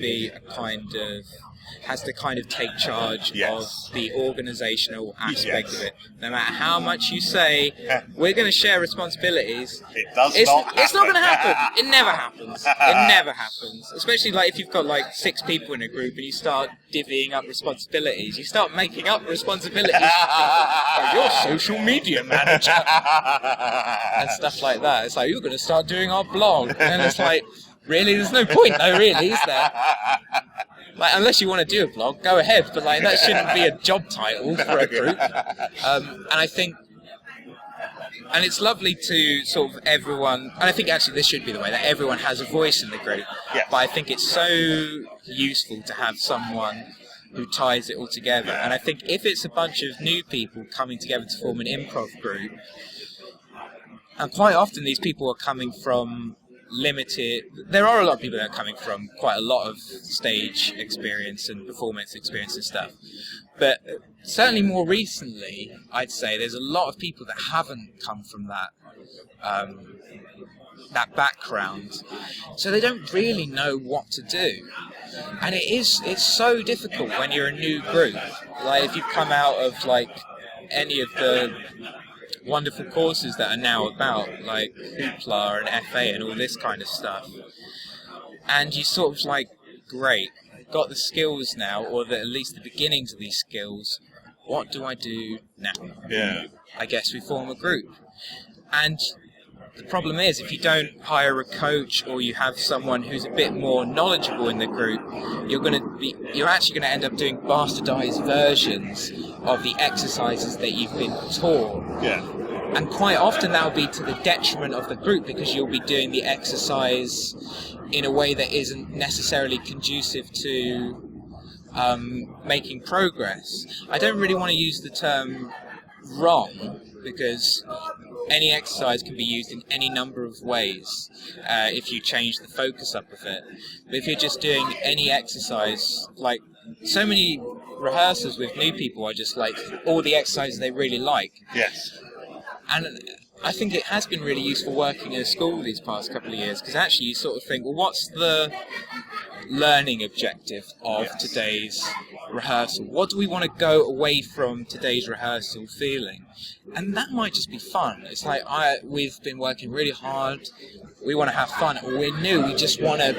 take charge of the organisational aspect of it. No matter how much you say, we're going to share responsibilities, it's not going to happen. It never happens. It never happens. Especially if you've got 6 people in a group and you start divvying up responsibilities. You start making up responsibilities. You're social media manager. And stuff like that. It's like, you're going to start doing our blog. And it's like, Really, there's no point though, really, is there? Like, unless you want to do a blog, go ahead, but like that shouldn't be a job title for a group. And I think, and it's lovely to sort of everyone, and I think actually this should be the way, that everyone has a voice in the group. Yeah. But I think it's so useful to have someone who ties it all together. And I think if it's a bunch of new people coming together to form an improv group, and quite often these people are coming from there are a lot of people that are coming from quite a lot of stage experience and performance experience and stuff, but certainly more recently I'd say there's a lot of people that haven't come from that background, so they don't really know what to do. And it's so difficult when you're a new group, like if you've come out of like any of the wonderful courses that are now about, like Hoopla and FA and all this kind of stuff, and you sort of like, great, got the skills now, or at least the beginnings of these skills, what do I do now? Yeah. I guess we form a group. And the problem is, if you don't hire a coach or you have someone who's a bit more knowledgeable in the group, you're actually going to end up doing bastardized versions of the exercises that you've been taught. Yeah. And quite often that will be to the detriment of the group, because you'll be doing the exercise in a way that isn't necessarily conducive to making progress. I don't really want to use the term wrong, because any exercise can be used in any number of ways if you change the focus up of it. But if you're just doing any exercise, like so many rehearsals with new people are just like all the exercises they really like. Yes. And I think it has been really useful working in a school these past couple of years, because actually you sort of think, well, what's the learning objective of today's rehearsal? What do we want to go away from today's rehearsal feeling? And that might just be fun. It's like, we've been working really hard, we want to have fun, or we're new, we just want to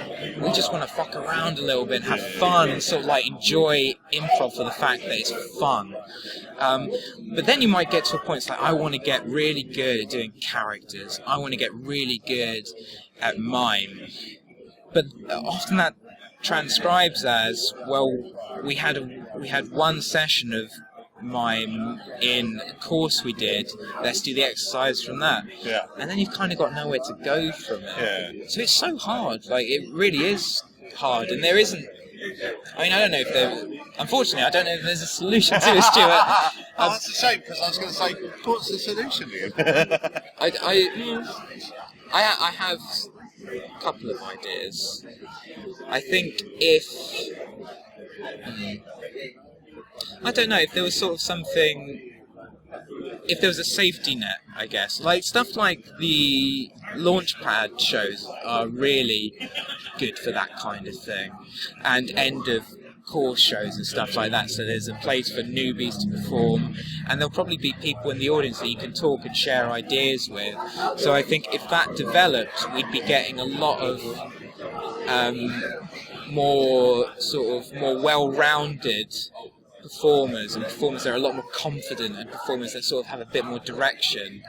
fuck around a little bit and have fun and sort of like enjoy improv for the fact that it's fun. But then you might get to a point, it's like, I want to get really good at doing characters, I want to get really good at mime. But often that transcribes as, well, we had one session of mime in a course we did, let's do the exercise from that. Yeah. And then you've kind of got nowhere to go from it. Yeah. So it's so hard, like it really is hard, and there isn't, I mean, I don't know if unfortunately I don't know if there's a solution to it, Stuart. Oh, that's a shame, because I was going to say, what's the solution, Liam? I have a couple of ideas. I think I don't know, if there was sort of something, if there was a safety net, I guess. Like, stuff like the Launchpad shows are really good for that kind of thing. And end of course shows and stuff like that, so there's a place for newbies to perform, and there'll probably be people in the audience that you can talk and share ideas with. So I think if that developed, we'd be getting a lot of more well-rounded performers, and performers that are a lot more confident, and performers that sort of have a bit more direction.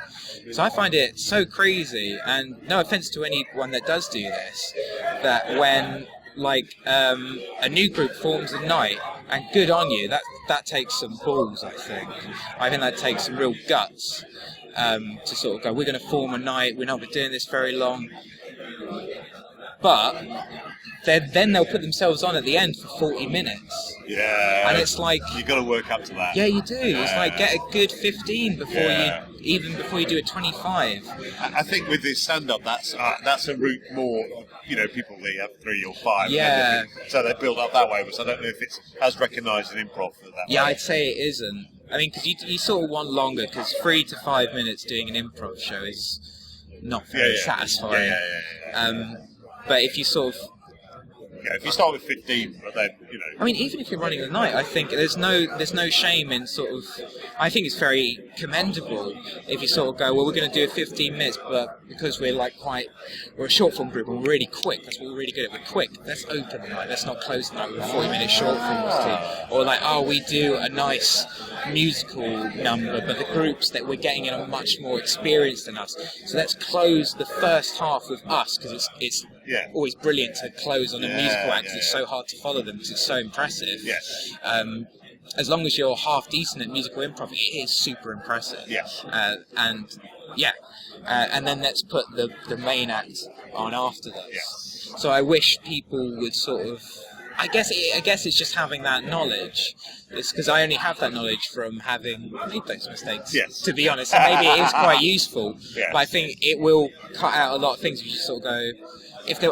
So I find it so crazy, and no offence to anyone that does do this, that when like a new group forms a night, and good on you, that takes some balls. I think that takes some real guts to sort of go, we're going to form a night, we're not been doing this very long, but then they'll put themselves on at the end for 40 minutes. Yeah. And it's like, you've got to work up to that. Yeah, you do. Yeah. It's like, get a good 15 before you do a 25. I think with this stand-up, that's a route more, people that have 3 or 5. Yeah. So they build up that way, which I don't know if it's as recognised in improv for that. Yeah, way. I'd say it isn't. I mean, because you sort of want longer, because 3 to 5 minutes doing an improv show is not very satisfying. Yeah. But if you sort of... Yeah, if you start with 15, but then, I mean, even if you're running the night, I think there's no shame in sort of... I think it's very commendable if you sort of go, well, we're going to do a 15 minutes, but because we're a short form group, and we're really quick, that's what we're really good at, we're quick, let's open the night, let's not close the night with a 40-minute short form team. Or like, we do a nice musical number, but the groups that we're getting in are much more experienced than us. So let's close the first half with us, because it's always brilliant to close on a musical act. It's so hard to follow them because it's so impressive. As long as you're half decent at musical improv, it is super impressive. And then let's put the main act on after those. So I wish people would sort of, I guess it's just having that knowledge. It's because I only have that knowledge from having made those mistakes, to be honest. And maybe it is quite useful, but I think it will cut out a lot of things. You just sort of go, if there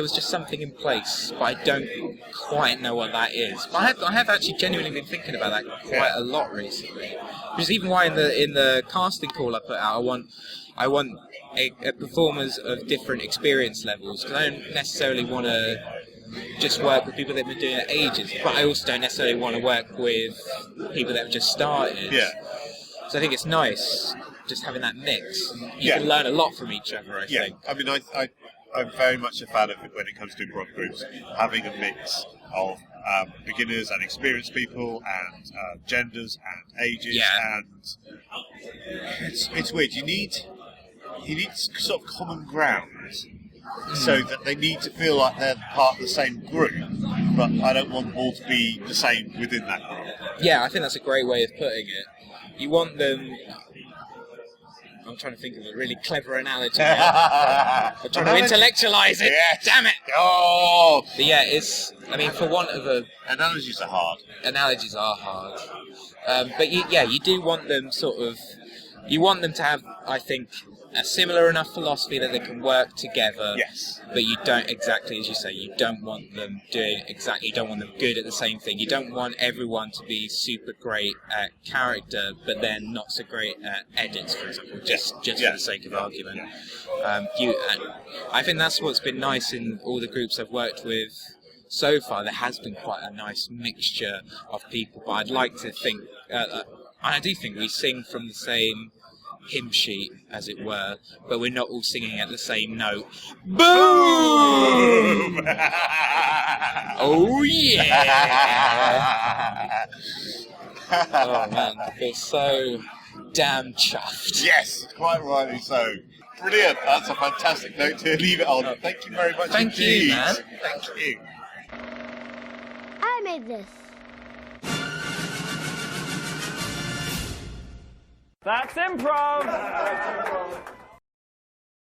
was just something in place, but I don't quite know what that is. But I have actually genuinely been thinking about that quite a lot recently. Which is even why in the casting call I put out, I want a performers of different experience levels, because I don't necessarily want to just work with people that have been doing it ages, but I also don't necessarily want to work with people that have just started. So I think it's nice just having that mix. You can learn a lot from each other, I think. I mean, I'm very much a fan of it when it comes to improv groups, having a mix of beginners and experienced people, and genders and ages, and it's weird. You need sort of common ground, so that they need to feel like they're part of the same group, but I don't want them all to be the same within that group. Yeah, I think that's a great way of putting it. You want them... I'm trying to think of a really clever analogy now. I'm trying to intellectualise it. Damn it! Oh! But yeah, it's... I mean, for want of a... Analogies are hard. But you do want them sort of... You want them to have, I think, a similar enough philosophy that they can work together. But you don't exactly, as you say, you don't want them you don't want them good at the same thing. You don't want everyone to be super great at character, but then not so great at edits, for example, just for the sake of argument. I think that's what's been nice in all the groups I've worked with so far. There has been quite a nice mixture of people, but I'd like to think, and I do think we sing from the same hymn sheet, as it were, but we're not all singing at the same note. Boom! Oh yeah! Oh man, I feel so damn chuffed. Yes, quite rightly so. Brilliant. That's a fantastic note to leave it on. Thank you very much. Thank you, man. Thank you. I made this. That's improv!